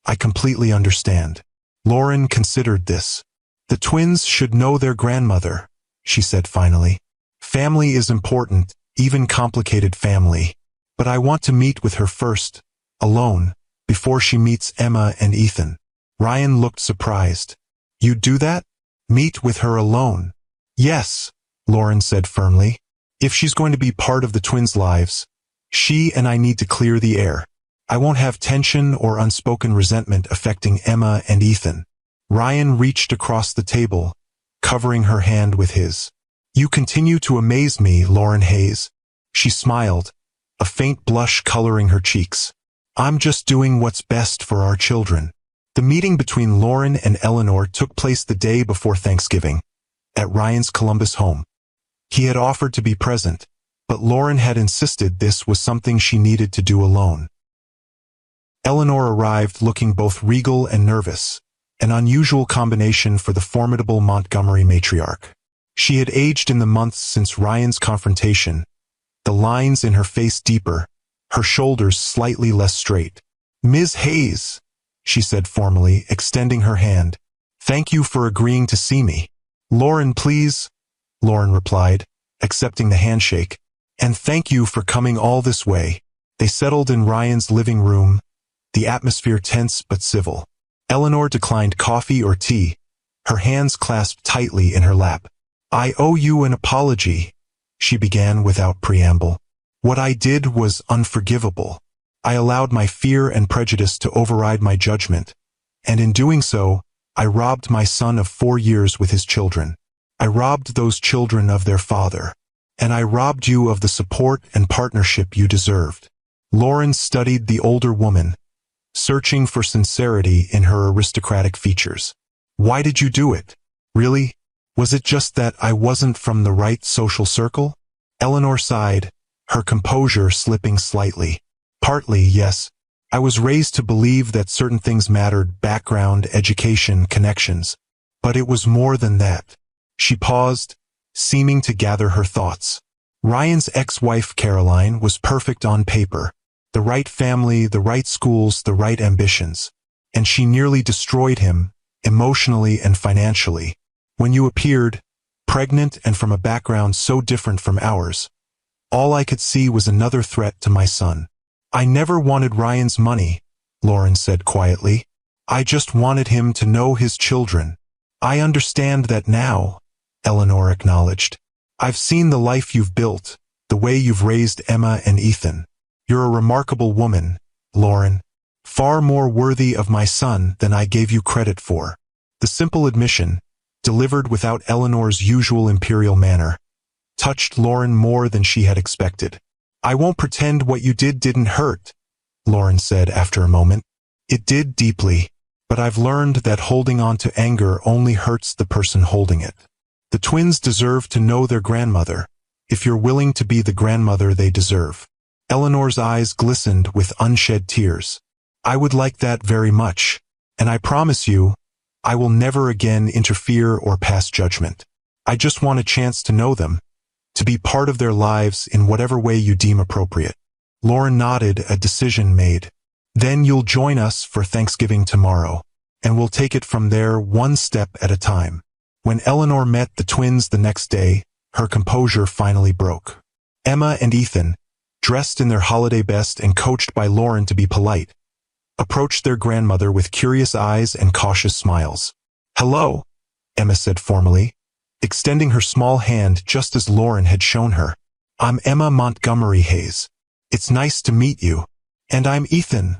I completely understand." Lauren considered this. "The twins should know their grandmother," she said finally. "Family is important, even complicated family. But I want to meet with her first, alone, before she meets Emma and Ethan." Ryan looked surprised. "You'd do that? Meet with her alone?" "Yes," Lauren said firmly. "If she's going to be part of the twins' lives, she and I need to clear the air. I won't have tension or unspoken resentment affecting Emma and Ethan." Ryan reached across the table, covering her hand with his. "You continue to amaze me, Lauren Hayes." She smiled, a faint blush coloring her cheeks. "I'm just doing what's best for our children." The meeting between Lauren and Eleanor took place the day before Thanksgiving, at Ryan's Columbus home. He had offered to be present, but Lauren had insisted this was something she needed to do alone. Eleanor arrived looking both regal and nervous, an unusual combination for the formidable Montgomery matriarch. She had aged in the months since Ryan's confrontation, the lines in her face deeper, her shoulders slightly less straight. "Ms. Hayes," she said formally, extending her hand. "Thank you for agreeing to see me." "Lauren, please," Lauren replied, accepting the handshake. "And thank you for coming all this way." They settled in Ryan's living room, the atmosphere tense but civil. Eleanor declined coffee or tea, her hands clasped tightly in her lap. "I owe you an apology," she began without preamble. "What I did was unforgivable. I allowed my fear and prejudice to override my judgment, and in doing so, I robbed my son of 4 years with his children. I robbed those children of their father, and I robbed you of the support and partnership you deserved." Lauren studied the older woman, searching for sincerity in her aristocratic features. "Why did you do it? Really? Was it just that I wasn't from the right social circle?" Eleanor sighed, her composure slipping slightly. "Partly, yes. I was raised to believe that certain things mattered: background, education, connections. But it was more than that." She paused, seeming to gather her thoughts. Ryan's ex-wife Caroline was perfect on paper. The right family, the right schools, the right ambitions. And she nearly destroyed him, emotionally and financially. When you appeared, pregnant and from a background so different from ours, all I could see was another threat to my son. "I never wanted Ryan's money," Lauren said quietly. "I just wanted him to know his children." "I understand that now," Eleanor acknowledged. "I've seen the life you've built, the way you've raised Emma and Ethan. You're a remarkable woman, Lauren. Far more worthy of my son than I gave you credit for." The simple admission, delivered without Eleanor's usual imperial manner, touched Lauren more than she had expected. I won't pretend what you did didn't hurt, Lauren said after a moment. It did deeply, but I've learned that holding on to anger only hurts the person holding it. The twins deserve to know their grandmother, if you're willing to be the grandmother they deserve. Eleanor's eyes glistened with unshed tears. I would like that very much, and I promise you, I will never again interfere or pass judgment. I just want a chance to know them, to be part of their lives in whatever way you deem appropriate. Lauren nodded, a decision made. Then you'll join us for Thanksgiving tomorrow, and we'll take it from there one step at a time. When Eleanor met the twins the next day, her composure finally broke. Emma and Ethan, dressed in their holiday best and coached by Lauren to be polite, approached their grandmother with curious eyes and cautious smiles. Hello, Emma said formally, extending her small hand just as Lauren had shown her. I'm Emma Montgomery Hayes. It's nice to meet you. And I'm Ethan,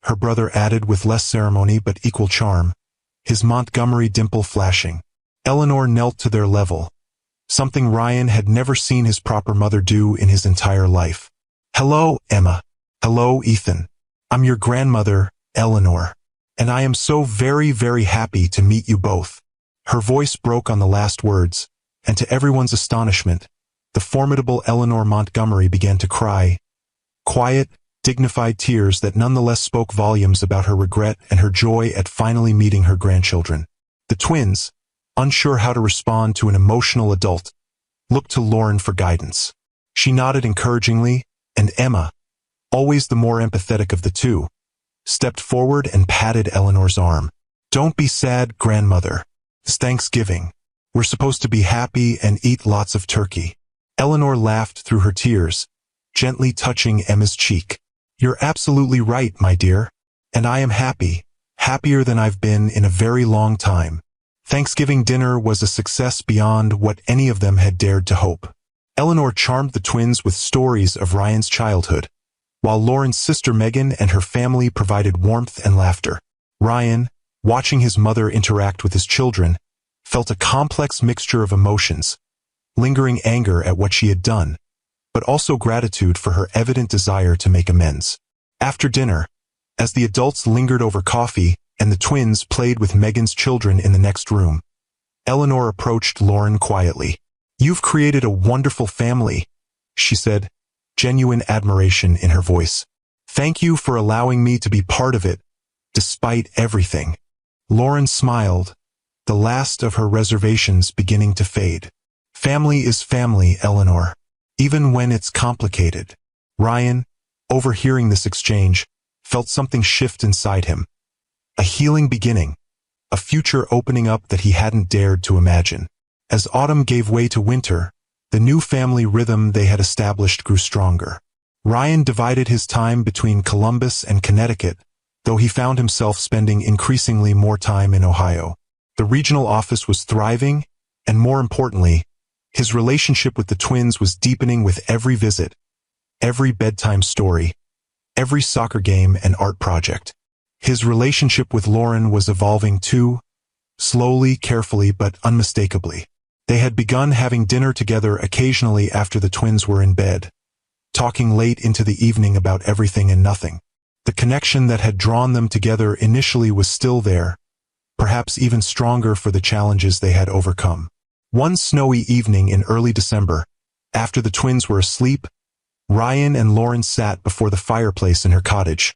her brother added with less ceremony but equal charm, his Montgomery dimple flashing. Eleanor knelt to their level, something Ryan had never seen his proper mother do in his entire life. Hello, Emma. Hello, Ethan. I'm your grandmother, Eleanor, and I am so very, very happy to meet you both. Her voice broke on the last words, and to everyone's astonishment, the formidable Eleanor Montgomery began to cry. Quiet, dignified tears that nonetheless spoke volumes about her regret and her joy at finally meeting her grandchildren. The twins, unsure how to respond to an emotional adult, looked to Lauren for guidance. She nodded encouragingly, and Emma, always the more empathetic of the two, stepped forward and patted Eleanor's arm. Don't be sad, grandmother. It's Thanksgiving. We're supposed to be happy and eat lots of turkey. Eleanor laughed through her tears, gently touching Emma's cheek. You're absolutely right, my dear. And I am happy, happier than I've been in a very long time. Thanksgiving dinner was a success beyond what any of them had dared to hope. Eleanor charmed the twins with stories of Ryan's childhood, while Lauren's sister Megan and her family provided warmth and laughter. Ryan, watching his mother interact with his children, felt a complex mixture of emotions, lingering anger at what she had done, but also gratitude for her evident desire to make amends. After dinner, as the adults lingered over coffee and the twins played with Megan's children in the next room, Eleanor approached Lauren quietly. You've created a wonderful family, she said, genuine admiration in her voice. Thank you for allowing me to be part of it, despite everything. Lauren smiled, the last of her reservations beginning to fade. Family is family, Eleanor, even when it's complicated. Ryan, overhearing this exchange, felt something shift inside him. A healing beginning, a future opening up that he hadn't dared to imagine. As autumn gave way to winter, the new family rhythm they had established grew stronger. Ryan divided his time between Columbus and Connecticut, though he found himself spending increasingly more time in Ohio. The regional office was thriving, and more importantly, his relationship with the twins was deepening with every visit, every bedtime story, every soccer game and art project. His relationship with Lauren was evolving too, slowly, carefully, but unmistakably. They had begun having dinner together occasionally after the twins were in bed, talking late into the evening about everything and nothing. The connection that had drawn them together initially was still there, perhaps even stronger for the challenges they had overcome. One snowy evening in early December, after the twins were asleep, Ryan and Lauren sat before the fireplace in her cottage,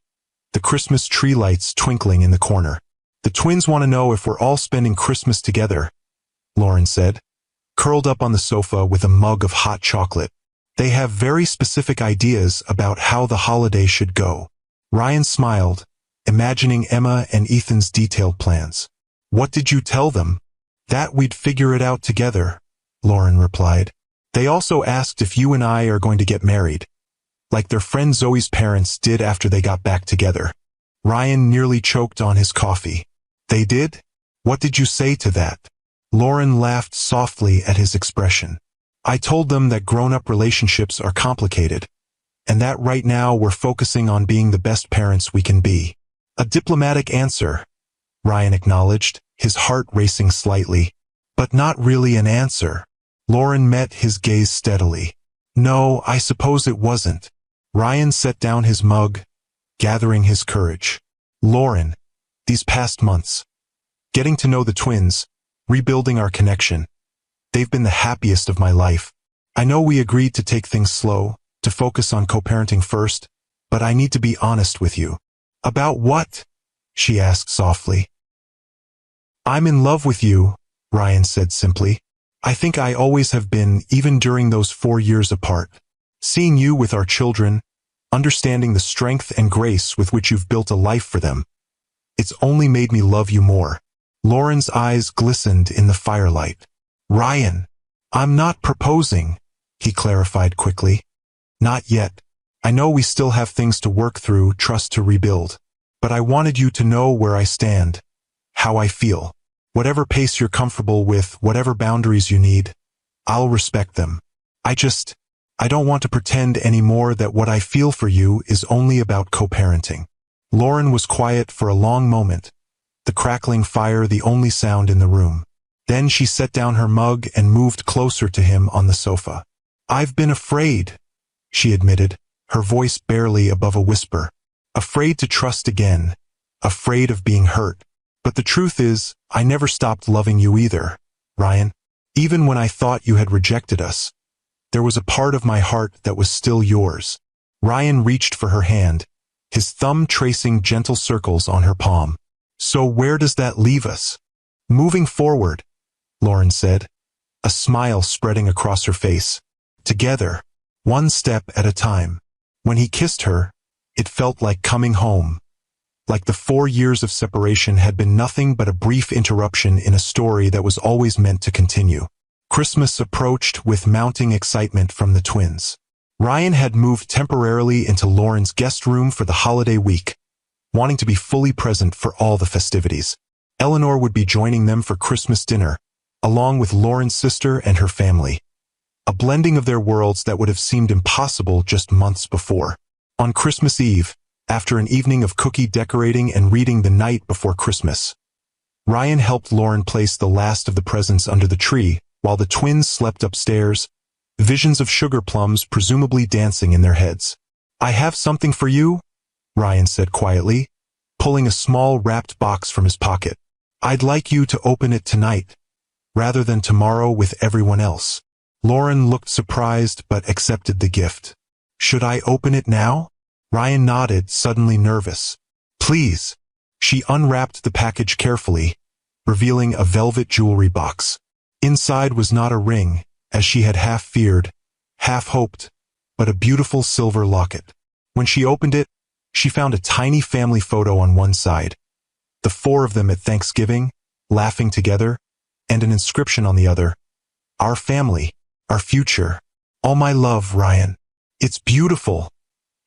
the Christmas tree lights twinkling in the corner. The twins want to know if we're all spending Christmas together, Lauren said, curled up on the sofa with a mug of hot chocolate. They have very specific ideas about how the holiday should go. Ryan smiled, imagining Emma and Ethan's detailed plans. What did you tell them? That we'd figure it out together, Lauren replied. They also asked if you and I are going to get married, like their friend Zoe's parents did after they got back together. Ryan nearly choked on his coffee. They did? What did you say to that? Lauren laughed softly at his expression. I told them that grown-up relationships are complicated, and that right now we're focusing on being the best parents we can be. A diplomatic answer, Ryan acknowledged, his heart racing slightly, but not really an answer. Lauren met his gaze steadily. No, I suppose it wasn't. Ryan set down his mug, gathering his courage. Lauren, these past months, getting to know the twins, rebuilding our connection, they've been the happiest of my life. I know we agreed to take things slow, to focus on co-parenting first, but I need to be honest with you. About what? She asked softly. I'm in love with you, Ryan said simply. I think I always have been, even during those 4 years apart. Seeing you with our children, understanding the strength and grace with which you've built a life for them, it's only made me love you more. Lauren's eyes glistened in the firelight. Ryan, I'm not proposing, he clarified quickly. Not yet. I know we still have things to work through, trust to rebuild. But I wanted you to know where I stand, how I feel. Whatever pace you're comfortable with, whatever boundaries you need, I'll respect them. I don't want to pretend anymore that what I feel for you is only about co-parenting. Lauren was quiet for a long moment, the crackling fire the only sound in the room. Then she set down her mug and moved closer to him on the sofa. I've been afraid, she admitted, her voice barely above a whisper. Afraid to trust again, afraid of being hurt. But the truth is, I never stopped loving you either, Ryan. Even when I thought you had rejected us, there was a part of my heart that was still yours. Ryan reached for her hand, his thumb tracing gentle circles on her palm. So where does that leave us? Moving forward, Lauren said, a smile spreading across her face. Together, one step at a time. When he kissed her, it felt like coming home. Like the 4 years of separation had been nothing but a brief interruption in a story that was always meant to continue. Christmas approached with mounting excitement from the twins. Ryan had moved temporarily into Lauren's guest room for the holiday week, wanting to be fully present for all the festivities. Eleanor would be joining them for Christmas dinner, along with Lauren's sister and her family. A blending of their worlds that would have seemed impossible just months before. On Christmas Eve, after an evening of cookie decorating and reading The Night Before Christmas, Ryan helped Lauren place the last of the presents under the tree, while the twins slept upstairs, visions of sugar plums presumably dancing in their heads. I have something for you, Ryan said quietly, pulling a small wrapped box from his pocket. I'd like you to open it tonight, rather than tomorrow with everyone else. Lauren looked surprised but accepted the gift. Should I open it now? Ryan nodded, suddenly nervous. Please. She unwrapped the package carefully, revealing a velvet jewelry box. Inside was not a ring, as she had half feared, half hoped, but a beautiful silver locket. When she opened it, she found a tiny family photo on one side, the 4 of them at Thanksgiving, laughing together, and an inscription on the other. Our family, our future. All my love, Ryan. It's beautiful,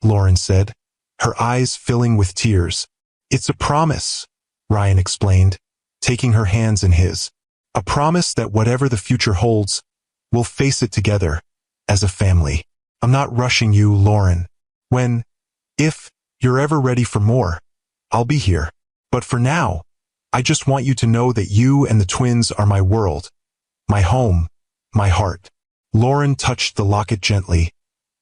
Lauren said, her eyes filling with tears. It's a promise, Ryan explained, taking her hands in his. A promise that whatever the future holds, we'll face it together, as a family. I'm not rushing you, Lauren. If you're ever ready for more, I'll be here. But for now, I just want you to know that you and the twins are my world, my home, my heart. Lauren touched the locket gently,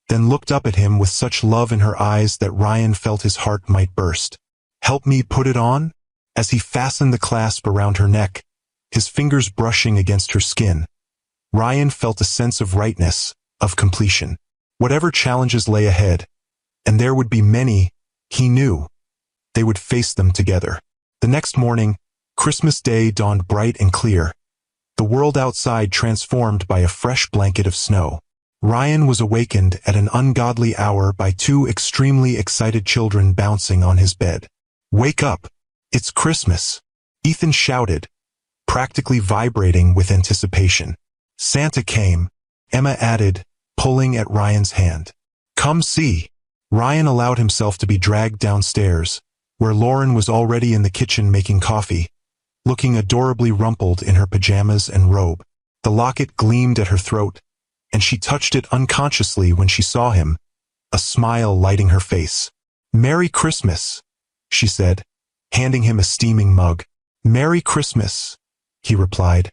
then looked up at him with such love in her eyes that Ryan felt his heart might burst. Help me put it on? As he fastened the clasp around her neck, his fingers brushing against her skin, Ryan felt a sense of rightness, of completion. Whatever challenges lay ahead, and there would be many, he knew, they would face them together. The next morning, Christmas Day dawned bright and clear, the world outside transformed by a fresh blanket of snow. Ryan was awakened at an ungodly hour by 2 extremely excited children bouncing on his bed. Wake up! It's Christmas! Ethan shouted, practically vibrating with anticipation. Santa came, Emma added, pulling at Ryan's hand. Come see. Ryan allowed himself to be dragged downstairs, where Lauren was already in the kitchen making coffee, looking adorably rumpled in her pajamas and robe. The locket gleamed at her throat, and she touched it unconsciously when she saw him, a smile lighting her face. Merry Christmas, she said, handing him a steaming mug. Merry Christmas, he replied,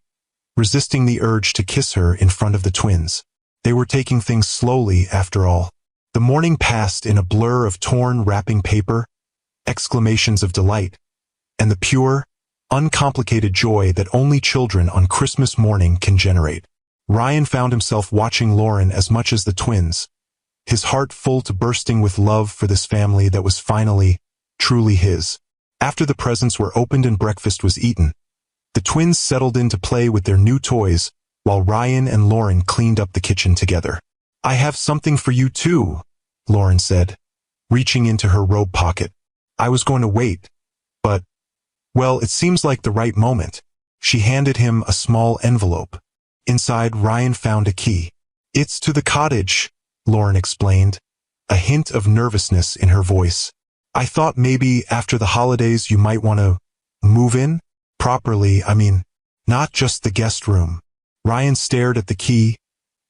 resisting the urge to kiss her in front of the twins. They were taking things slowly, after all. The morning passed in a blur of torn wrapping paper, exclamations of delight, and the pure, uncomplicated joy that only children on Christmas morning can generate. Ryan found himself watching Lauren as much as the twins, his heart full to bursting with love for this family that was finally, truly his. After the presents were opened and breakfast was eaten, the twins settled in to play with their new toys while Ryan and Lauren cleaned up the kitchen together. "I have something for you too," Lauren said, reaching into her robe pocket. "I was going to wait, but, well, it seems like the right moment." She handed him a small envelope. Inside, Ryan found a key. "It's to the cottage," Lauren explained, a hint of nervousness in her voice. "I thought maybe after the holidays you might want to move in? Properly, I mean, not just the guest room." Ryan stared at the key,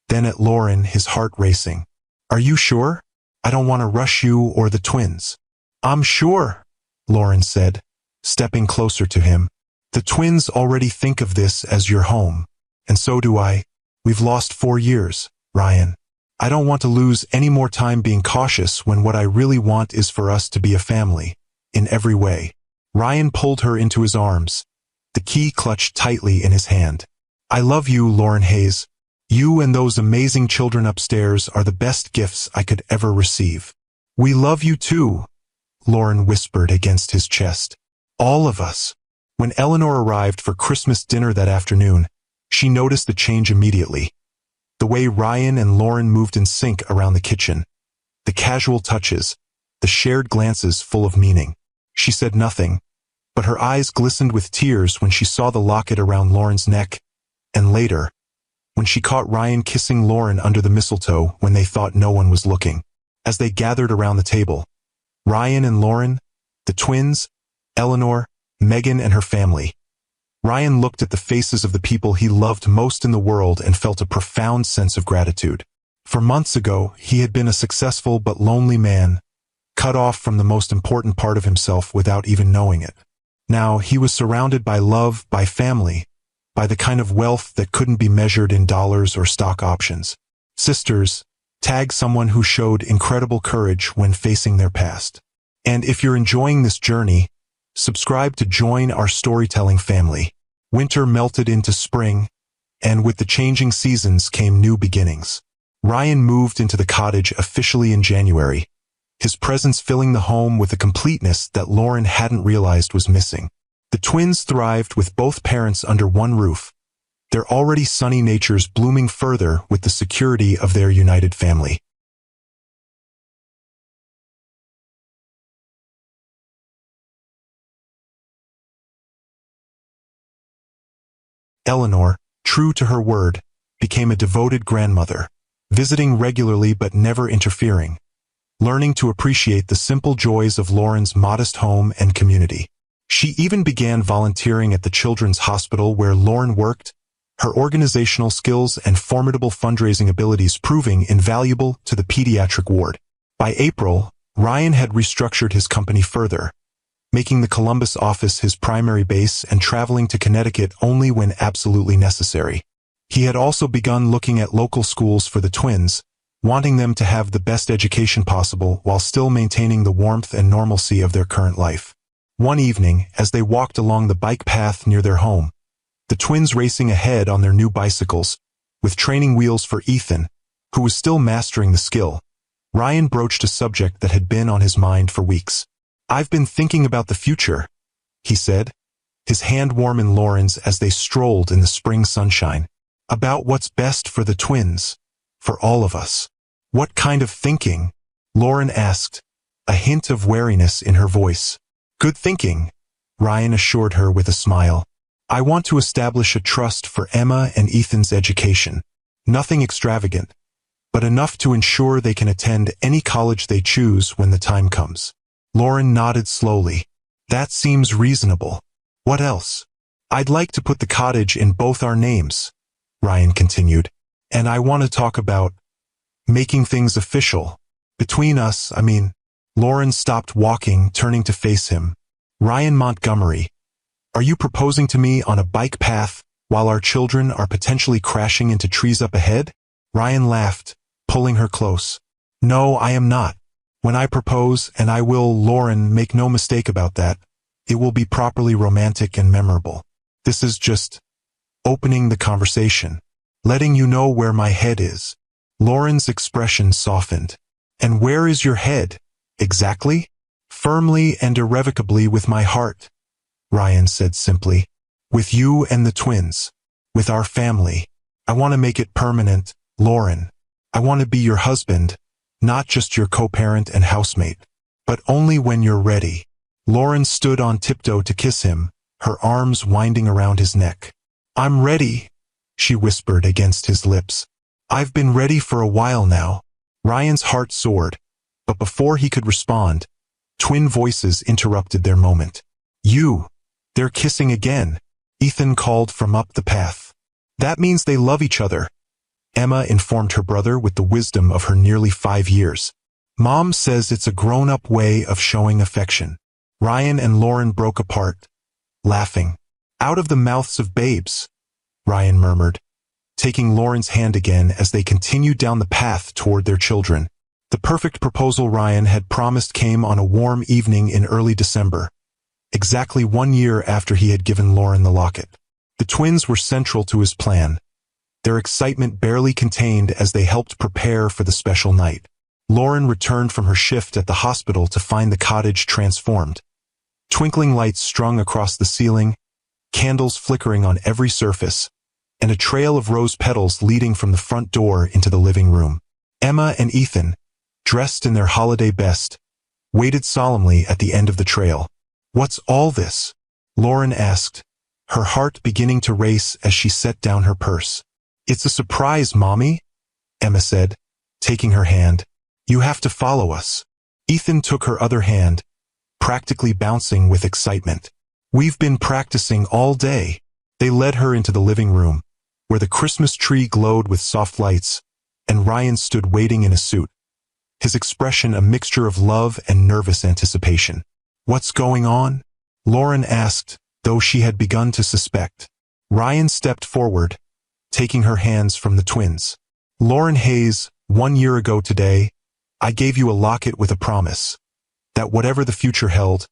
then at Lauren, his heart racing. "Are you sure? I don't want to rush you or the twins." "I'm sure," Lauren said, stepping closer to him. "The twins already think of this as your home, and so do I. We've lost 4 years, Ryan. I don't want to lose any more time being cautious when what I really want is for us to be a family, in every way." Ryan pulled her into his arms, the key clutched tightly in his hand. "I love you, Lauren Hayes. You and those amazing children upstairs are the best gifts I could ever receive." "We love you too," Lauren whispered against his chest. "All of us." When Eleanor arrived for Christmas dinner that afternoon, she noticed the change immediately. The way Ryan and Lauren moved in sync around the kitchen, the casual touches, the shared glances full of meaning. She said nothing, but her eyes glistened with tears when she saw the locket around Lauren's neck, and later, when she caught Ryan kissing Lauren under the mistletoe when they thought no one was looking. As they gathered around the table, Ryan and Lauren, the twins, Eleanor, Megan and her family. Ryan looked at the faces of the people he loved most in the world and felt a profound sense of gratitude. For months ago, he had been a successful but lonely man, cut off from the most important part of himself without even knowing it. Now he was surrounded by love, by family, by the kind of wealth that couldn't be measured in dollars or stock options. Sisters, tag someone who showed incredible courage when facing their past. And if you're enjoying this journey, subscribe to join our storytelling family. Winter melted into spring, and with the changing seasons came new beginnings. Ryan moved into the cottage officially in January, his presence filling the home with a completeness that Lauren hadn't realized was missing. The twins thrived with both parents under one roof, their already sunny natures blooming further with the security of their united family. Eleanor, true to her word, became a devoted grandmother, visiting regularly but never interfering, learning to appreciate the simple joys of Lauren's modest home and community. She even began volunteering at the children's hospital where Lauren worked, her organizational skills and formidable fundraising abilities proving invaluable to the pediatric ward. By April, Ryan had restructured his company further, making the Columbus office his primary base and traveling to Connecticut only when absolutely necessary. He had also begun looking at local schools for the twins, wanting them to have the best education possible while still maintaining the warmth and normalcy of their current life. One evening, as they walked along the bike path near their home, the twins racing ahead on their new bicycles, with training wheels for Ethan, who was still mastering the skill, Ryan broached a subject that had been on his mind for weeks. "I've been thinking about the future," he said, his hand warm in Lauren's as they strolled in the spring sunshine. "About what's best for the twins, for all of us." "What kind of thinking?" Lauren asked, a hint of wariness in her voice. "Good thinking," Ryan assured her with a smile. "I want to establish a trust for Emma and Ethan's education. Nothing extravagant, but enough to ensure they can attend any college they choose when the time comes." Lauren nodded slowly. "That seems reasonable. What else?" "I'd like to put the cottage in both our names," Ryan continued. "And I want to talk about making things official. Between us, I mean." Lauren stopped walking, turning to face him. "Ryan Montgomery, are you proposing to me on a bike path while our children are potentially crashing into trees up ahead?" Ryan laughed, pulling her close. No, I am not. When I propose, and I will, Lauren, make no mistake about that, it will be properly romantic and memorable. This is just opening the conversation, letting you know where my head is. Lauren's expression softened. And where is your head, exactly? Firmly and irrevocably with my heart, Ryan said simply. With you and the twins. With our family. I want to make it permanent, Lauren. I want to be your husband, not just your co-parent and housemate. But only when you're ready. Lauren stood on tiptoe to kiss him, her arms winding around his neck. I'm ready, she whispered against his lips. I've been ready for a while now. Ryan's heart soared, but before he could respond, twin voices interrupted their moment. They're kissing again, Ethan called from up the path. That means they love each other, Emma informed her brother with the wisdom of her nearly 5 years. Mom says it's a grown-up way of showing affection. Ryan and Lauren broke apart, laughing. Out of the mouths of babes, Ryan murmured, taking Lauren's hand again as they continued down the path toward their children. The perfect proposal Ryan had promised came on a warm evening in early December, exactly 1 year after he had given Lauren the locket. The twins were central to his plan, their excitement barely contained as they helped prepare for the special night. Lauren returned from her shift at the hospital to find the cottage transformed. Twinkling lights strung across the ceiling, candles flickering on every surface, and a trail of rose petals leading from the front door into the living room. Emma and Ethan, dressed in their holiday best, waited solemnly at the end of the trail. What's all this? Lauren asked, her heart beginning to race as she set down her purse. It's a surprise, Mommy, Emma said, taking her hand. You have to follow us. Ethan took her other hand, practically bouncing with excitement. We've been practicing all day. They led her into the living room, where the Christmas tree glowed with soft lights, and Ryan stood waiting in a suit, his expression a mixture of love and nervous anticipation. What's going on? Lauren asked, though she had begun to suspect. Ryan stepped forward, taking her hands from the twins. Lauren Hayes, 1 year ago today, I gave you a locket with a promise that whatever the future held,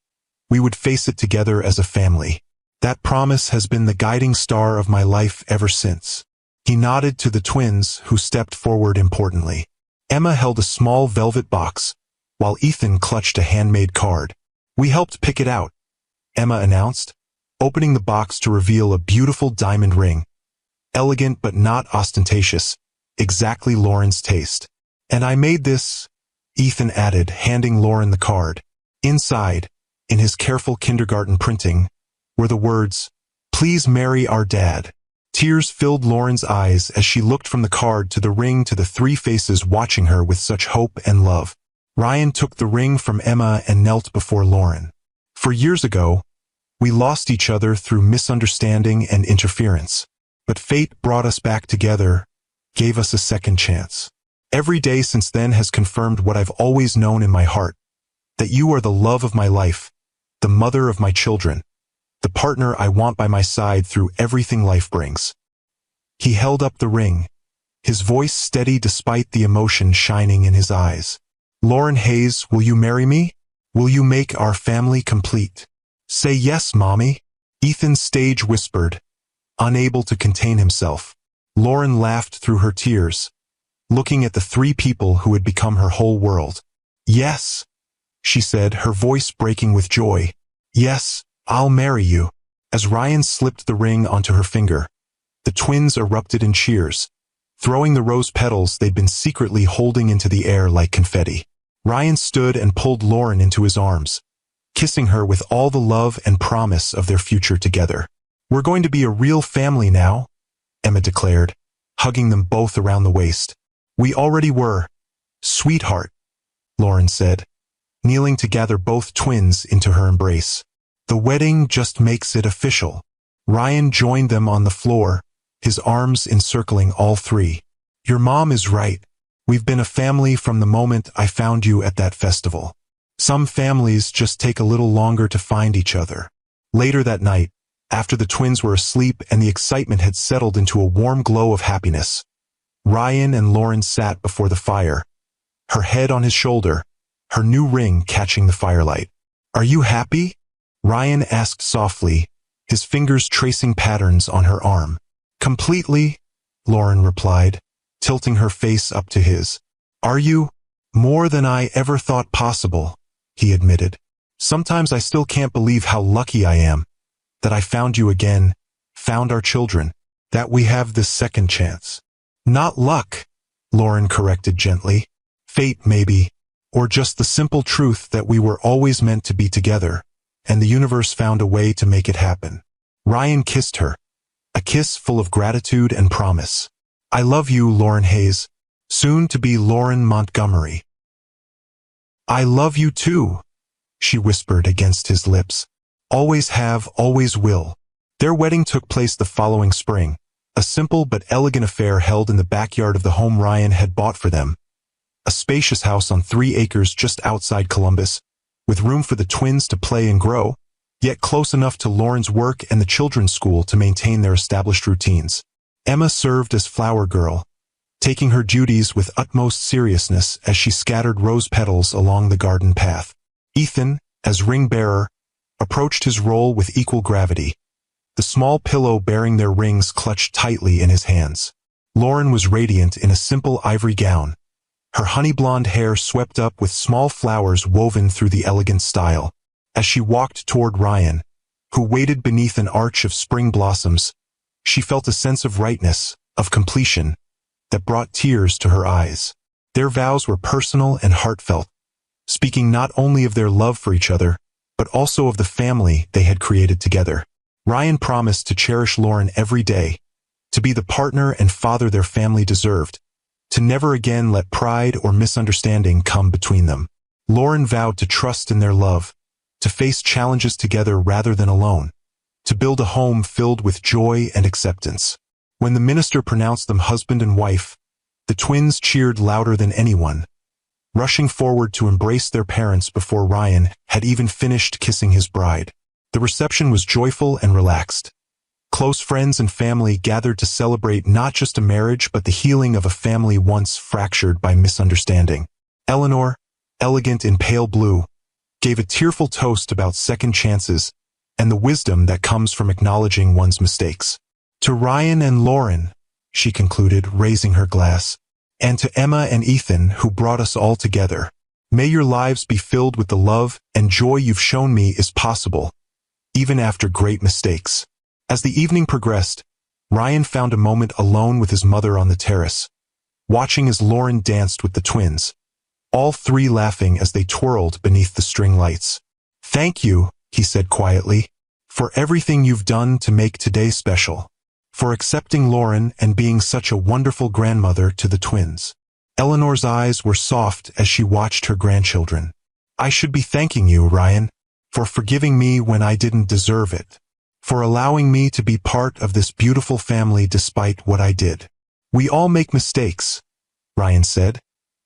we would face it together as a family. That promise has been the guiding star of my life ever since. He nodded to the twins, who stepped forward importantly. Emma held a small velvet box, while Ethan clutched a handmade card. We helped pick it out, Emma announced, opening the box to reveal a beautiful diamond ring. Elegant but not ostentatious, exactly Lauren's taste. And I made this, Ethan added, handing Lauren the card. Inside, in his careful kindergarten printing, were the words, "Please marry our dad." Tears filled Lauren's eyes as she looked from the card to the ring to the 3 faces watching her with such hope and love. Ryan took the ring from Emma and knelt before Lauren. For years ago, we lost each other through misunderstanding and interference. But fate brought us back together, gave us a second chance. Every day since then has confirmed what I've always known in my heart, that you are the love of my life, the mother of my children, the partner I want by my side through everything life brings. He held up the ring, his voice steady despite the emotion shining in his eyes. Lauren Hayes, will you marry me? Will you make our family complete? Say yes, Mommy, Ethan stage whispered, unable to contain himself. Lauren laughed through her tears, looking at the 3 people who had become her whole world. Yes, she said, her voice breaking with joy. Yes, I'll marry you. As Ryan slipped the ring onto her finger, the twins erupted in cheers, throwing the rose petals they'd been secretly holding into the air like confetti. Ryan stood and pulled Lauren into his arms, kissing her with all the love and promise of their future together. We're going to be a real family now, Emma declared, hugging them both around the waist. We already were, sweetheart, Lauren said, kneeling to gather both twins into her embrace. The wedding just makes it official. Ryan joined them on the floor, his arms encircling all 3. Your mom is right. We've been a family from the moment I found you at that festival. Some families just take a little longer to find each other. Later that night, after the twins were asleep and the excitement had settled into a warm glow of happiness, Ryan and Lauren sat before the fire, her head on his shoulder, her new ring catching the firelight. "Are you happy?" Ryan asked softly, his fingers tracing patterns on her arm. "Completely," Lauren replied, tilting her face up to his. "Are you?" "More than I ever thought possible," he admitted. "Sometimes I still can't believe how lucky I am, that I found you again, found our children, that we have this second chance." "Not luck," Lauren corrected gently. "Fate, maybe, or just the simple truth that we were always meant to be together, and the universe found a way to make it happen." Ryan kissed her, a kiss full of gratitude and promise. "I love you, Lauren Hayes, soon to be Lauren Montgomery." "I love you too," she whispered against his lips. "Always have, always will." Their wedding took place the following spring, a simple but elegant affair held in the backyard of the home Ryan had bought for them. A spacious house on 3 acres just outside Columbus, with room for the twins to play and grow, yet close enough to Lauren's work and the children's school to maintain their established routines. Emma served as flower girl, taking her duties with utmost seriousness as she scattered rose petals along the garden path. Ethan, as ring bearer, approached his role with equal gravity, the small pillow bearing their rings clutched tightly in his hands. Lauren was radiant in a simple ivory gown, her honey blonde hair swept up with small flowers woven through the elegant style. As she walked toward Ryan, who waited beneath an arch of spring blossoms, she felt a sense of rightness, of completion, that brought tears to her eyes. Their vows were personal and heartfelt, speaking not only of their love for each other, but also of the family they had created together. Ryan promised to cherish Lauren every day, to be the partner and father their family deserved, to never again let pride or misunderstanding come between them. Lauren vowed to trust in their love, to face challenges together rather than alone, to build a home filled with joy and acceptance. When the minister pronounced them husband and wife, the twins cheered louder than anyone, rushing forward to embrace their parents before Ryan had even finished kissing his bride. The reception was joyful and relaxed. Close friends and family gathered to celebrate not just a marriage but the healing of a family once fractured by misunderstanding. Eleanor, elegant in pale blue, gave a tearful toast about second chances and the wisdom that comes from acknowledging one's mistakes. "To Ryan and Lauren," she concluded, raising her glass, "and to Emma and Ethan who brought us all together. May your lives be filled with the love and joy you've shown me is possible, even after great mistakes." As the evening progressed, Ryan found a moment alone with his mother on the terrace, watching as Lauren danced with the twins, all 3 laughing as they twirled beneath the string lights. "Thank you," he said quietly, "for everything you've done to make today special, for accepting Lauren and being such a wonderful grandmother to the twins." Eleanor's eyes were soft as she watched her grandchildren. "I should be thanking you, Ryan, for forgiving me when I didn't deserve it, for allowing me to be part of this beautiful family despite what I did." "We all make mistakes," Ryan said,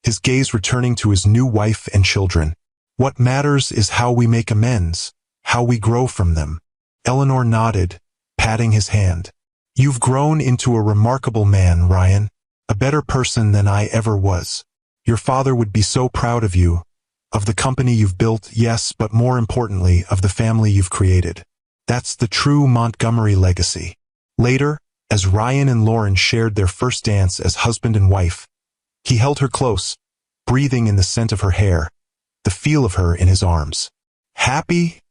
his gaze returning to his new wife and children. "What matters is how we make amends, how we grow from them." Eleanor nodded, patting his hand. "You've grown into a remarkable man, Ryan, a better person than I ever was. Your father would be so proud of you, of the company you've built, yes, but more importantly, of the family you've created. That's the true Montgomery legacy." Later, as Ryan and Lauren shared their first dance as husband and wife, he held her close, breathing in the scent of her hair, the feel of her in his arms. "Happy?"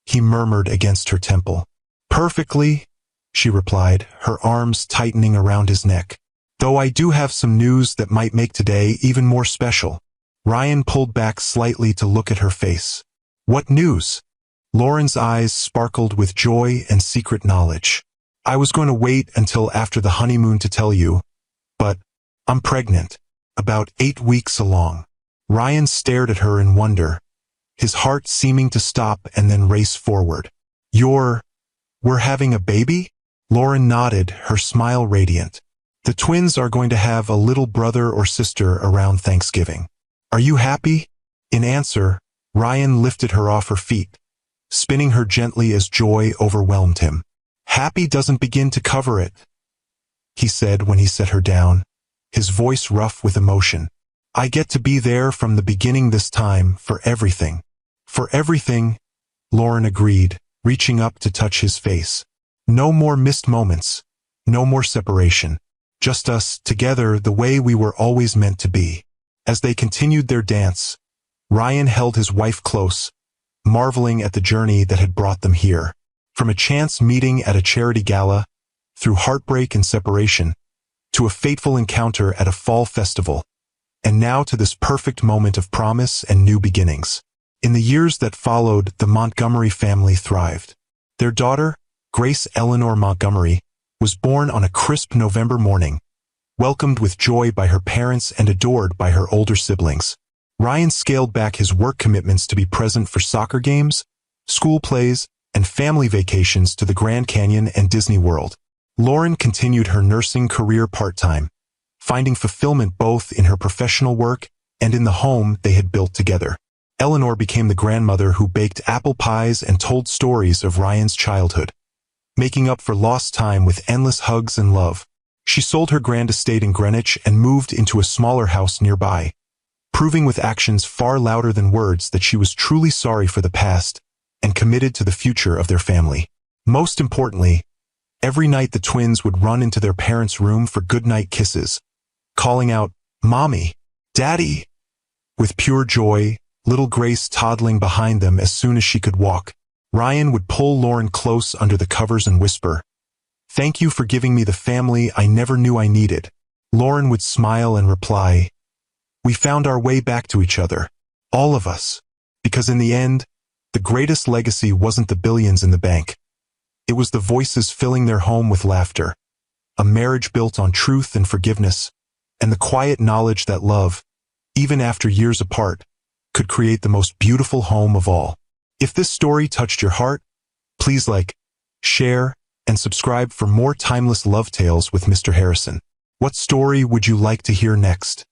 he murmured against her temple. "Perfectly," she replied, her arms tightening around his neck. "Though I do have some news that might make today even more special." Ryan pulled back slightly to look at her face. "What news?" Lauren's eyes sparkled with joy and secret knowledge. "I was going to wait until after the honeymoon to tell you, but I'm pregnant, about 8 weeks along." Ryan stared at her in wonder, his heart seeming to stop and then race forward. We're having a baby?" Lauren nodded, her smile radiant. "The twins are going to have a little brother or sister around Thanksgiving. Are you happy?" In answer, Ryan lifted her off her feet, spinning her gently as joy overwhelmed him. "Happy doesn't begin to cover it," he said when he set her down. his voice rough with emotion. "I get to be there from the beginning this time, for everything." "For everything," Lauren agreed, reaching up to touch his face. "No more missed moments. No more separation. Just us, together the way we were always meant to be." As they continued their dance, Ryan held his wife close, marveling at the journey that had brought them here. From a chance meeting at a charity gala, through heartbreak and separation, to a fateful encounter at a fall festival, and now to this perfect moment of promise and new beginnings. In the years that followed, the Montgomery family thrived. Their daughter, Grace Eleanor Montgomery, was born on a crisp November morning, welcomed with joy by her parents and adored by her older siblings. Ryan scaled back his work commitments to be present for soccer games, school plays, and family vacations to the Grand Canyon and Disney World. Lauren continued her nursing career part-time, finding fulfillment both in her professional work and in the home they had built together. Eleanor became the grandmother who baked apple pies and told stories of Ryan's childhood, making up for lost time with endless hugs and love. She sold her grand estate in Greenwich and moved into a smaller house nearby, proving with actions far louder than words that she was truly sorry for the past and committed to the future of their family. Most importantly, every night the twins would run into their parents' room for goodnight kisses, calling out, "Mommy, Daddy," with pure joy, little Grace toddling behind them as soon as she could walk. Ryan would pull Lauren close under the covers and whisper, "Thank you for giving me the family I never knew I needed." Lauren would smile and reply, "We found our way back to each other, all of us," because in the end, the greatest legacy wasn't the billions in the bank. It was the voices filling their home with laughter, a marriage built on truth and forgiveness, and the quiet knowledge that love, even after years apart, could create the most beautiful home of all. If this story touched your heart, please like, share, and subscribe for more timeless love tales with Mr. Harrison. What story would you like to hear next?